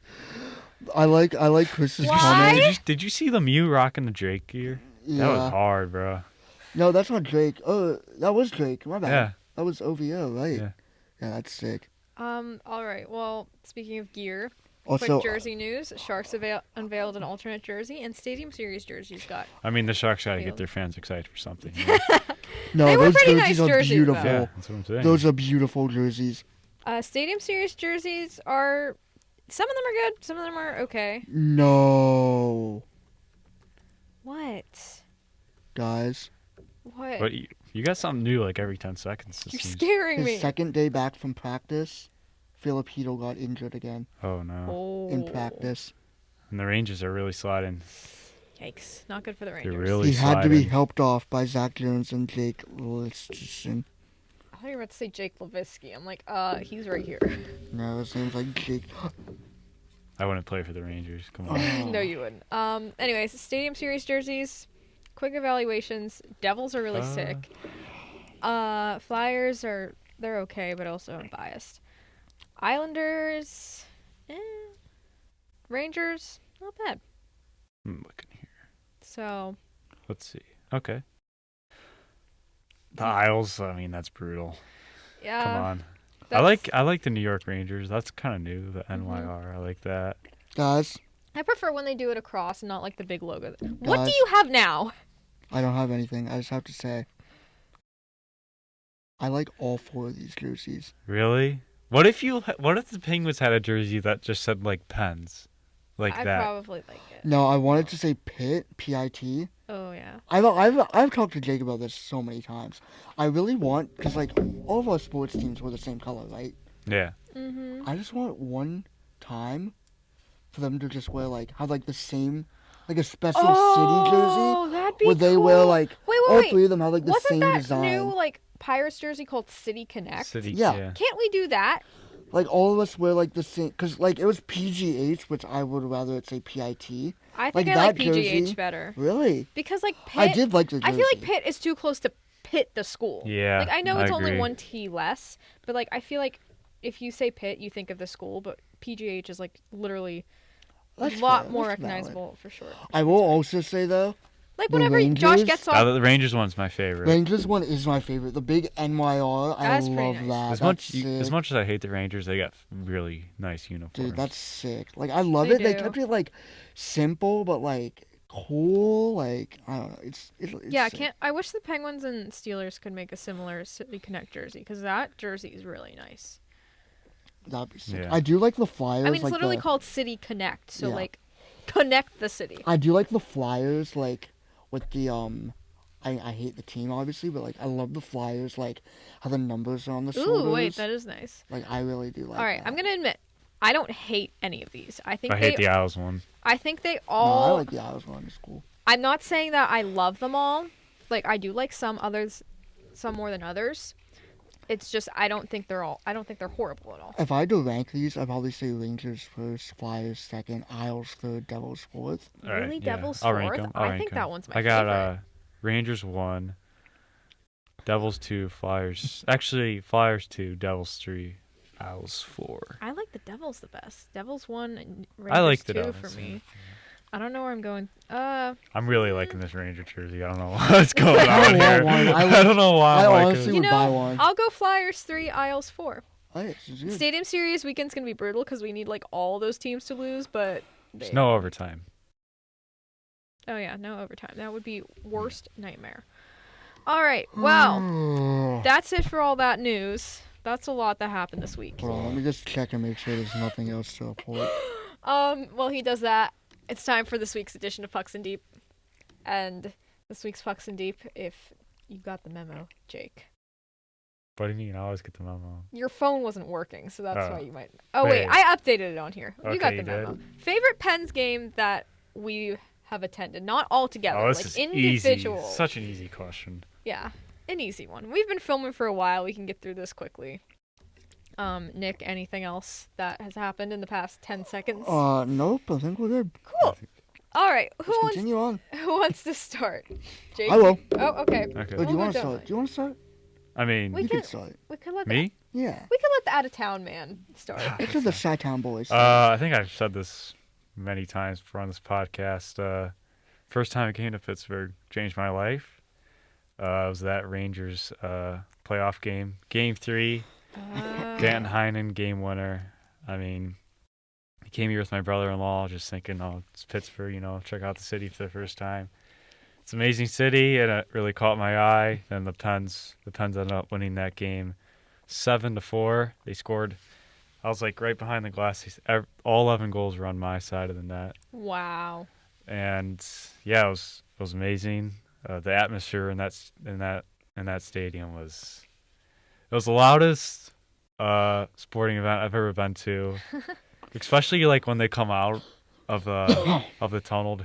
I like Chris's Why? comment. Did you see the Mew rocking the Drake gear? Yeah. That was hard, bro. No, that's not Drake. Oh, that was Drake. My bad. Yeah. That was OVO, right? Yeah. Yeah, that's sick. All right. Well, speaking of gear, Also, quick jersey news. Sharks unveiled an alternate jersey, and Stadium Series jerseys got. I mean, the Sharks got to Field. get their fans excited for something. no, They were those pretty jerseys nice are jerseys, though. beautiful. Yeah, that's what I'm saying. Those are beautiful jerseys. Stadium Series jerseys are. Some of them are good. Some of them are okay. No, What? guys. What? But you got something new like every 10 seconds. it You're seems. scaring His me. second day back from practice, Filipino got injured again Oh, no. Oh. in practice. And the Rangers are really sliding. Yikes! Not good for the Rangers. really He had to be sliding. helped off by Zach Jones and Jake Listerson. I thought you were about to say Jake Levinsky. I'm like, he's right here. No, his name's like Jake. I wouldn't play for the Rangers. Come on. Oh. No, you wouldn't. Anyways, Stadium Series jerseys, quick evaluations. Devils are really sick. Flyers they're okay, but also I'm biased. Islanders, Rangers, not bad. I'm looking here. So Let's see. Okay. The Isles, I mean, that's brutal. yeah, Come on. that's- I like the New York Rangers. That's kind of new. The Mm-hmm. NYR. I like that. Guys, I prefer when they do it across and not like the big logo. What do Guys. you have now? I don't have anything. I just have to say, I like all 4 of these jerseys. Really? What if the Penguins had a jersey that just said like Pens, like I that? probably like it. No, I wanted to say Pitt, P-I-T. Oh yeah. I've talked to Jake about this so many times. I really want, because like all of our sports teams were the same color, right? Yeah. Mhm. I just want one time for them to just wear like have like the same, like a special city jersey Oh, that'd be where they cool. wear like Wait, all wait. 3 of them have like the Wasn't same that design. new like Pirates jersey called City Connect? City. Yeah. Yeah. Can't we do that? Like all of us wear like the same, because like it was PGH, which I would rather it say PIT. I Like think I like that PGH jersey? better Really? because like Pitt. I did like the jersey. I feel like Pitt is too close to Pitt the school. Yeah, Like I know I it's only agree. one T less, but like I feel like if you say Pitt, you think of the school, but PGH is like literally That's a lot fair, more that's valid. recognizable for sure. I will also say though, Like the whenever Josh Rangers- gets off, The Rangers one's my favorite. Rangers one is my favorite. The big NYR, I That's pretty love nice. that. As That's much sick. as I hate the Rangers, they got really nice uniforms. Dude, that's sick. Like I love They it. They do. kept it like simple but like cool. Like I don't know. It's yeah, sick. I wish the Penguins and Steelers could make a similar City Connect jersey because that jersey is really nice. That'd be sick. Yeah. I do like the Flyers. I mean, it's like literally the, called City Connect, so Yeah. like connect the city. I do like the Flyers, like with the I hate the team obviously, but like I love the Flyers, like how the numbers are on the shoulders. Ooh, wait, that is nice. Like I really do like. All right, that. I'm gonna admit, I don't hate any of these. I think I hate the Isles one. I think they No, all. I like the Isles one. It's cool. I'm not saying that I love them all. Like I do like some others, some more than others. It's just I don't think they're horrible at all. If I had to rank these, I'd probably say Rangers first, Flyers second, Isles third, Devils fourth. All right, Really, yeah. Devils I'll rank fourth? 'em, I rank think 'em. that one's my I got favorite. Rangers 1, Devils 2, Flyers. Actually, Flyers 2, Devils 3, Isles 4. I like the Devils the best. Devils 1 and I Rangers like the 2 Devils. for me. I don't know where I'm going. I'm really liking this Ranger jersey. I don't know what's going I on want here. one. I don't know why. I I'm liking honestly it. You would buy know, one. I'll go Flyers 3, Isles 4. Oh, yeah, this is good. Stadium Series weekend's gonna be brutal because we need like all those teams to lose, but There's no overtime. Oh yeah, no overtime. That would be worst nightmare. All right, well, that's it for all that news. That's a lot that happened this week. Hold on, let me just check and make sure there's nothing else to report. While he does that, it's time for this week's edition of Pucks and Deep. And this week's Pucks and Deep, if you got the memo, Jake. What do you mean? I always get the memo. Your phone wasn't working, so that's Oh. why you might. Oh wait, Wait. I updated it on here. You got Okay, the you memo. did? Favorite Pens game that we have attended, not all together, Oh, this like is individual. easy. Such an easy question. Yeah, an easy one. We've been filming for a while. We can get through this quickly. Nick, anything else that has happened in the past 10 seconds? Nope, I think we're good. Cool. All right, Let's continue on. who wants to start? Jake? I will. Oh, okay. Okay. Or do We'll you go want to down start? Do you want to start? I mean, We You can- can start. We could let me? Yeah. the out of town man start. This is the Chi-Town boys. I think I've said this many times before on this podcast. First time I came to Pittsburgh changed my life. It was that Rangers playoff game. Game 3, Danton Heinen, game winner. I mean, I came here with my brother-in-law just thinking, oh, it's Pittsburgh, check out the city for the first time. It's an amazing city, and it really caught my eye. Then the Pens ended up winning that game 7-4. They scored. I was like right behind the glass. All 11 goals were on my side of the net. Wow. And yeah, it was amazing. The atmosphere in that stadium was the loudest sporting event I've ever been to. Especially like when they come out of the tunnel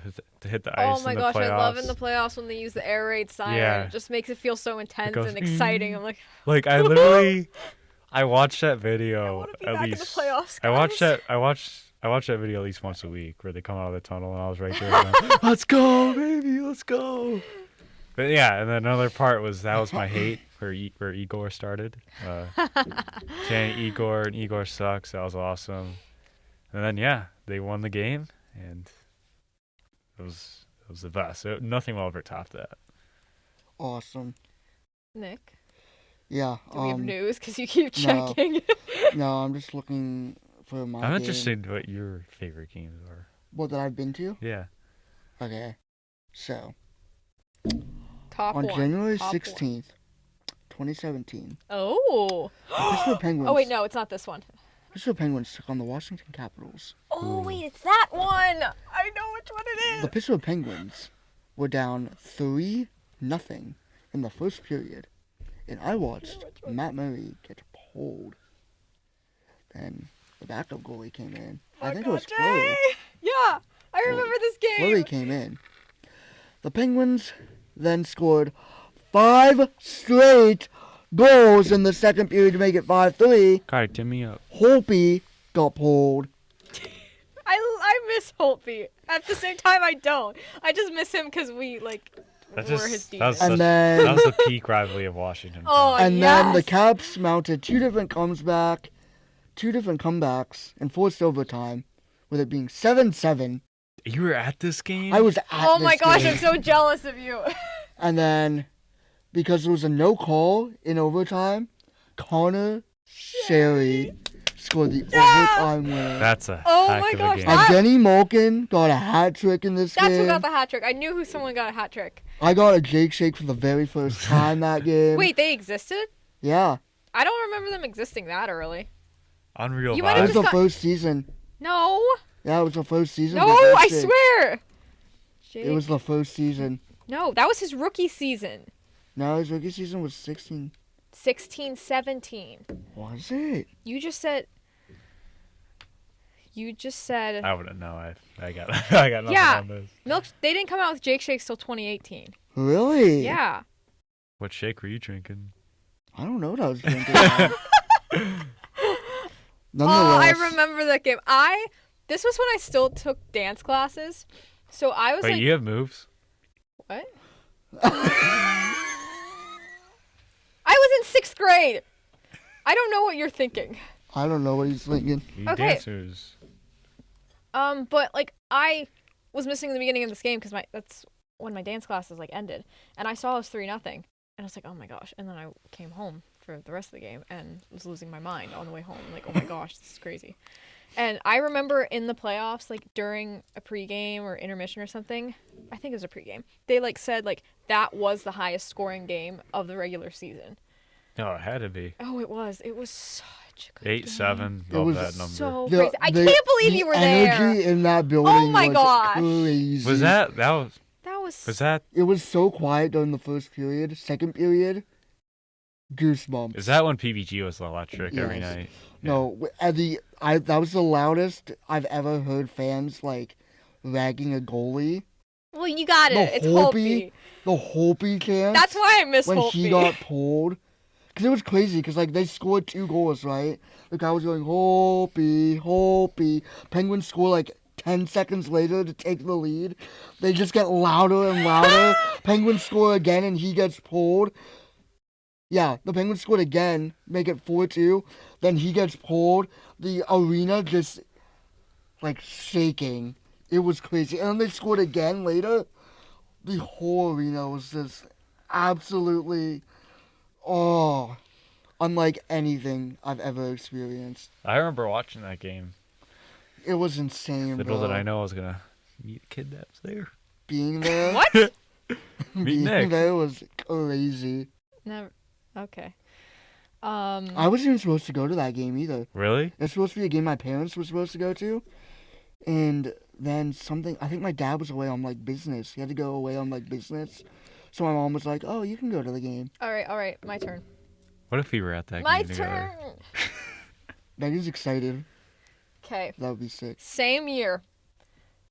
to hit the ice. Oh my in the gosh, playoffs. I love in the playoffs when they use the air raid siren. Yeah. It just makes it feel so intense goes, and exciting. I'm like, Like I literally, I watched that I video want to be at back in the least. playoffs. I watched guys. that. I watched that video at least once a week where they come out of the tunnel and I was right there. Going, let's go, baby, let's go. It But yeah, and then another part was my hate where Igor started. Chanting Igor and Igor sucks. That was awesome. And then yeah, they won the game, and it was the best. Nothing will ever top that. Awesome. Nick, Yeah. do we have news? Because you keep checking. No, I'm just looking for my I'm game. interested in what your favorite games are. What that I've been to? Yeah. Okay. So, Top on one. January Top 16th, 2017, Oh. the Pittsburgh Penguins. Oh wait, no, it's not this one. Pittsburgh Penguins took on the Washington Capitals. Oh wait, it's that one. I know which one it is. The Pittsburgh Penguins were down 3-0 in the first period, and I watched Matt Murray get pulled. Then the backup goalie came in. I think it was Fleury. Yeah, I remember this game. Fleury came in. The Penguins then scored 5 straight goals in the second period to make it 5-3. God, give me up. Holtby got pulled. I miss Holtby. At the same time, I don't. I just miss him because we were his demons. That was the peak rivalry of Washington. Oh, And yes. then the Caps mounted two different comebacks and forced overtime, with it being 7-7. You were at this game? I was at Oh this my gosh, game. I'm so jealous of you. And then, because there was a no call in overtime, Connor Sherry scored the overtime winner. That's a Oh heck my of a gosh, game. that- And Denny Malkin got a hat trick in this That's game. who got the hat trick. I knew someone got a hat trick. I got a Jake Shake for the very first time that game. Wait, they existed? Yeah. I don't remember them existing that early. Unreal You vibes. might It have was just the got- first season. No. Yeah, it was the first season. No, of Jake I Shake. swear. It was the first season. No, that was his rookie season. No, his rookie season was 16. 16, 17. Was it? You just said. I wouldn't know. I got nothing Yeah. on this. They didn't come out with Jake Shakes till 2018. Really? Yeah. What shake were you drinking? I don't know what I was drinking. Nonetheless. Oh, I remember that game. This was when I still took dance classes. So I was Wait, like, you have moves? what? I was in 6th grade. I don't know what you're thinking. I don't know what he's thinking. You Okay. dancers. But like I was missing the beginning of this game because that's when my dance classes ended, and I saw it was 3-0, and I was like, oh my gosh, and then I came home for the rest of the game and was losing my mind on the way home, like, oh my gosh, this is crazy. And I remember in the playoffs, during a pregame or intermission or something, I think it was a pregame, they said that was the highest scoring game of the regular season. No, it had to be. Oh, it was such a good 8-7. game. Love was that number. So crazy. I can't believe you were The there. energy in that building Oh my was gosh. crazy. Was that It was so quiet during the first period. Second period, goosebumps. Is that when PBG was electric every Yes. night? No, that was the loudest I've ever heard fans ragging a goalie. Well, you got it. The It's Holtby. Holtby. The Holtby chant. That's why I miss when Holtby. he got pulled. Because it was crazy, because they scored 2 goals, right? The guy was going, Holtby, Holtby. Penguins score 10 seconds later to take the lead. They just get louder and louder. Penguins score again and he gets pulled. Yeah, the Penguins scored again, make it 4-2. Then he gets pulled. The arena just, shaking. It was crazy. And then they scored again later. The whole arena was just absolutely, unlike anything I've ever experienced. I remember watching that game. It was insane, Little bro. did I know I was going to meet a kid that was there. Being there. What? Being Nick. there was crazy. Never. Okay. I wasn't even supposed to go to that game either. Really? It's supposed to be a game my parents were supposed to go to. And then I think my dad was away on business. He had to go away on business. So my mom was like, oh, you can go to the game. All right. My turn. What if we were at that My game together? turn. Megan's excited. Okay. That would be sick. Same year,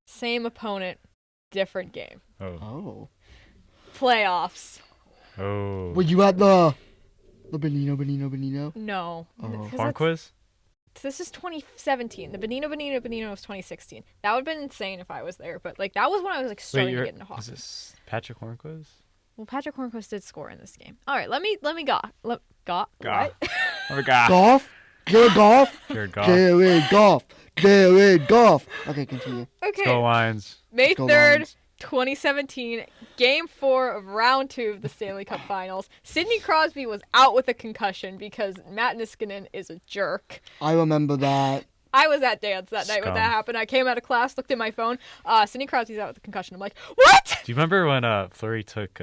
same opponent, different game. Oh. Oh. Playoffs. Oh. Were you at the Benino? No. Oh. 'Cause Farm quiz? This is 2017. The Benino was 2016. That would have been insane if I was there. But that was when I was starting to get into Is hockey. this Patrick Hornquist? Well, Patrick Hornquist did score in this game. All right, let me go. What? Oh, God. Golf? Jared Goff? Jared Goff. Jared Goff. Jared Goff. Okay, continue. Let's Okay. go Lions. May Go 3rd, Lions. 2017, Game 4 of Round 2 of the Stanley Cup Finals. Sidney Crosby was out with a concussion because Matt Niskanen is a jerk. I remember that. I was at dance that night when that Scum. happened. I came out of class, looked at my phone. Sidney Crosby's out with a concussion. I'm like, what? Do you remember when Fleury took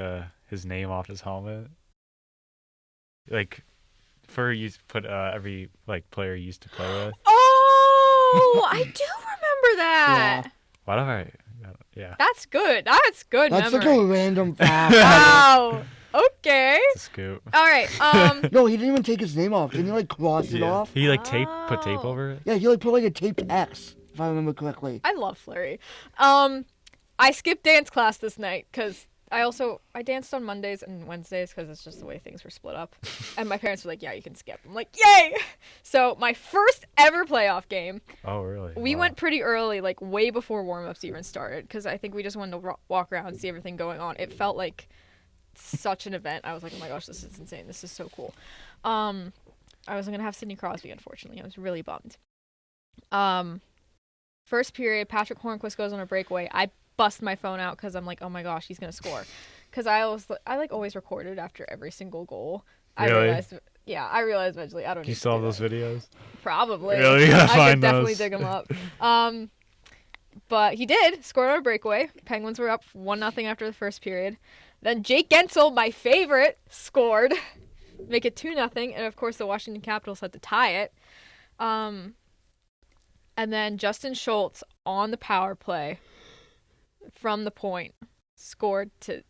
his name off his helmet? Like, Fleury used to put every player he used to play with. Oh, I do remember that. Whatever. Yeah. That's good. That's good That's memory. such a random fact. Wow. Okay. It's a scoop. All right. No, he didn't even take his name off. Didn't he cross it off? He put tape Oh. over it. Yeah, he put a taped X, if I remember correctly. I love Flurry. I skipped dance class this night because I danced on Mondays and Wednesdays because it's just the way things were split up. And my parents were like, yeah, you can skip. I'm like, yay! So my first ever playoff game, Oh, really? we Wow. went pretty early, like way before warm-ups even started, because I think we just wanted to walk around and see everything going on. It felt like such an event. I was like, oh my gosh, this is insane. This is so cool. I wasn't going to have Sidney Crosby, unfortunately. I was really bummed. First period, Patrick Hornquist goes on a breakaway. I bust my phone out because I'm like, oh my gosh, he's going to score. Because I always recorded after every single goal. Really? I realized eventually I don't Do you need to still have do those that. videos? Probably. Really? You gotta I find could definitely those. dig them up. But he did score on a breakaway. Penguins were up 1-0 after the first period. Then Jake Gensel, my favorite, scored, make it 2-0, and of course the Washington Capitals had to tie it. And then Justin Schultz on the power play from the point scored the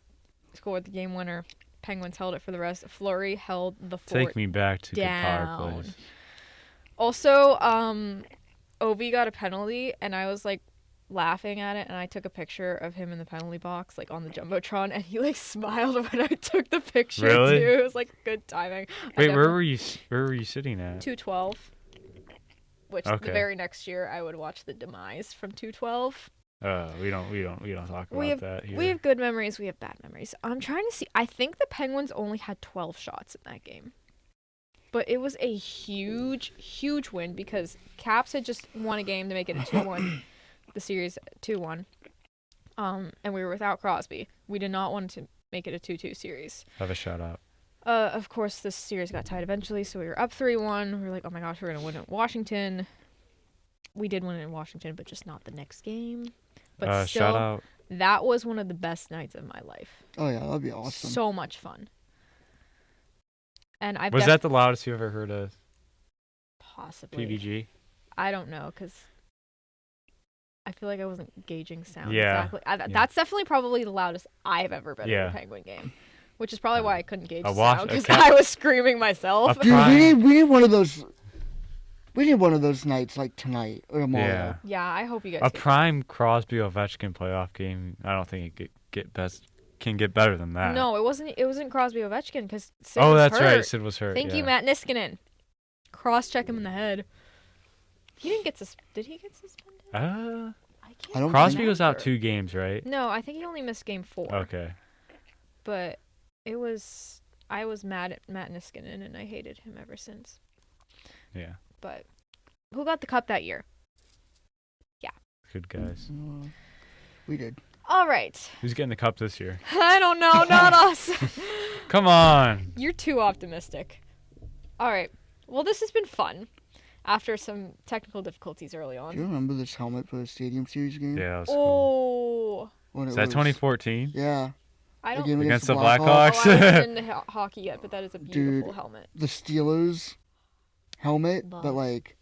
game winner. Penguins held it for the rest. Fleury held the fort. Take me back to good power down. plays. Also, Ovi got a penalty, and I was like laughing at it, and I took a picture of him in the penalty box, like on the jumbotron, and he like smiled when I took the picture Really? too. It was like good timing. Wait, where were you sitting at? 212, which Okay. the very next year I would watch the demise from 212. We don't talk We about that here. We have good memories. We have bad memories. I'm trying to see. I think the Penguins only had 12 shots in that game. But it was a huge, huge win because Caps had just won a game to make it a 2-1, the series 2-1. And we were without Crosby. We did not want to make it a 2-2 series. Have a shout out. Of course, this series got tied eventually, so we were up 3-1. We were like, oh my gosh, we're going to win at Washington. We did win it in Washington, but just not the next game. But still, Shout out. that was one of the best nights of my life. Oh, yeah, that'd be awesome. So much fun. And Was that the loudest you ever heard of possibly PVG? I don't know because I feel like I wasn't gauging sound Yeah. exactly. That's definitely probably the loudest I've ever been in Yeah. a Penguin game, which is probably why I couldn't gauge A the wash- sound a because cap- I was screaming myself. A Dude, Prime. we need one of those. We need one of those nights like tonight or tomorrow. Yeah. Yeah, I hope you guys A get prime Crosby Ovechkin playoff game. I don't think it can get better than that. that. No, it wasn't Crosby Ovechkin because Sid Oh, was that's hurt. right. Sid was hurt. Thank you, Matt Niskanen. Cross-check him in the head. He didn't get Did he get suspended? I can't I don't Crosby was out remember. 2 games, right? No, I think he only missed game 4. Okay. But I was mad at Matt Niskanen, and I hated him ever since. Yeah. But who got the cup that year? Good guys. We did. All right. Who's getting the cup this year? I don't know, not us. Come on. You're too optimistic. All right. Well, this has been fun after some technical difficulties early Do you on. remember this helmet for the Stadium Series game? Yeah, that was cool. Oh, When it Is that was- 2014? Yeah. I the don't. game Against the Oh, Blackhawks? I haven't been to hockey yet, but that is a beautiful Dude. helmet. The Steelers helmet, but Love. like,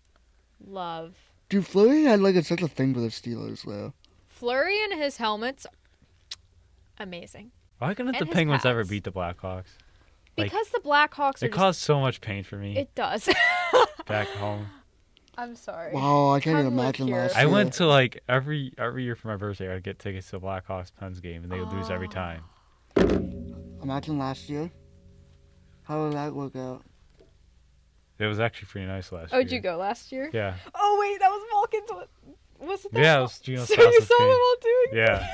Love. dude, Fleury had like such a thing for the Steelers though. Fleury and his helmets, amazing. Why couldn't the And his Penguins ever pads. beat the Blackhawks? Like, Because the Blackhawks are It caused so much pain for me it does. back home. I'm sorry. Wow, I can't even Come live imagine here. last I year. went to like every year for my birthday. I'd get tickets to the Blackhawks Pens game, and they would lose every Oh. time. Imagine last year. How did that work out? It was actually pretty nice last Oh, year. did you go last year? Yeah. Oh wait, that was Vulcan's. Was it that? Yeah, it was Gino So you Sauce's saw game. them all doing. Yeah.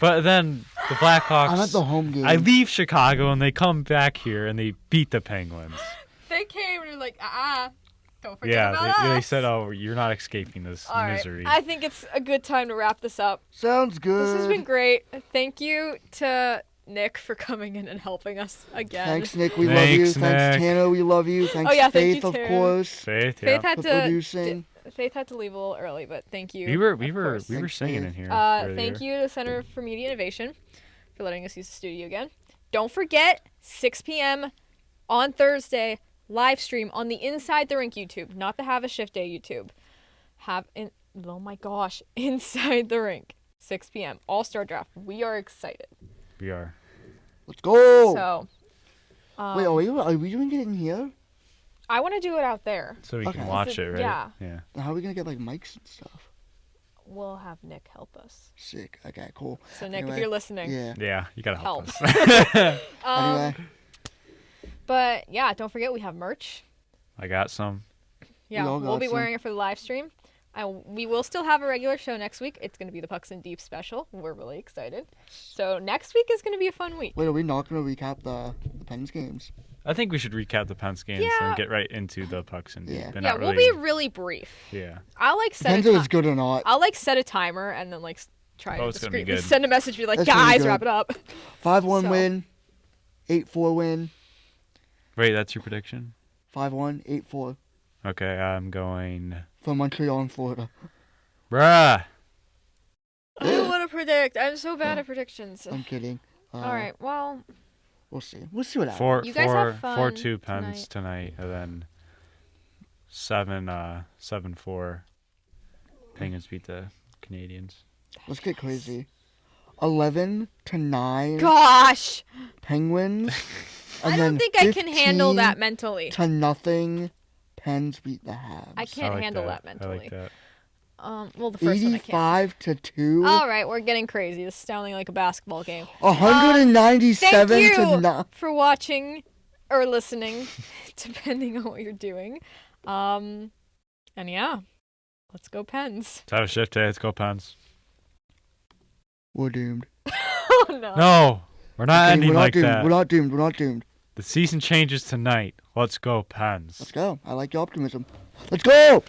But then the Blackhawks. I'm at the home game. I leave Chicago and they come back here and they beat the Penguins. They came and were like, don't forget Yeah, about us. they said, "Oh, you're not escaping this All right. misery." I think it's a good time to wrap this up. Sounds good. This has been great. Thank you to Nick for coming in and helping us again. Thanks, Nick. We love you. Thanks, Thanks, Nick. Tana. We love you. Thanks, yeah, thank Faith, you, of Tara. course. Faith, yeah. Faith had For to producing. Faith had to leave a little early, but thank you. we were course. singing Faith. in here. Thank you to Center for Media Innovation for letting us use the studio again. Don't forget, 6 p.m. on Thursday, live stream on the Inside the Rink YouTube, not the Have a Shift Day YouTube. Oh my gosh, Inside the Rink, 6 p.m. All-Star Draft. We are excited. We are. Let's go. So, Wait, are we doing it in here? I want to do it out there. So we Okay. can watch it, right? Yeah. Yeah. How are we gonna get like mics and stuff? We'll have Nick help us. Sick. Okay, cool. So, Nick, Anyway, if you're listening, Yeah. Yeah, you gotta help Help. us. Anyway, But, yeah, don't forget we have merch. I got some. Yeah, all we'll got be some. wearing it for the live stream. We will still have a regular show next week. It's going to be the Pucks and Deep special. We're really excited. So next week is going to be a fun week. wait, are we not gonna recap the Pens games? I think we should recap the Pens games Yeah. and get right into the Pucks and Yeah. and Yeah, not we'll really, be really brief. Yeah. I'll set Depends a if it's good or not. I'll set a timer and then try Oh, to it's gonna be discreetly good. send a message, be like, That's gonna be guys, good. wrap it up. 5-1 So- win, 8-4 win, Wait, that's your prediction? 5-1, 8-4 Okay, I'm going. for Montreal and Florida. Bruh. I don't want to predict. I'm so bad at predictions. I'm kidding. All right, well, We'll see. We'll see what happens. You guys have fun 4-2 Pens tonight, and then 7-4 Penguins beat the Canadians. Let's get crazy. 11-9 gosh, Penguins. And I don't then think I can handle that 15 mentally. to nothing. Pens beat the Habs. I can't I like handle that. that mentally. I like that. Well, the first one I can't. 85-2. All right, we're getting crazy. This is sounding like a basketball game. 197 Thank to you 9. for watching or listening, depending on what you're doing. And yeah, let's go Pens. Let's have a shift day. Let's go Pens. We're doomed. Oh no. No, we're not Okay, ending we're not like doomed. that. We're not doomed. We're not doomed. The season changes tonight. Let's go Pens. Let's go. I like your optimism. Let's go.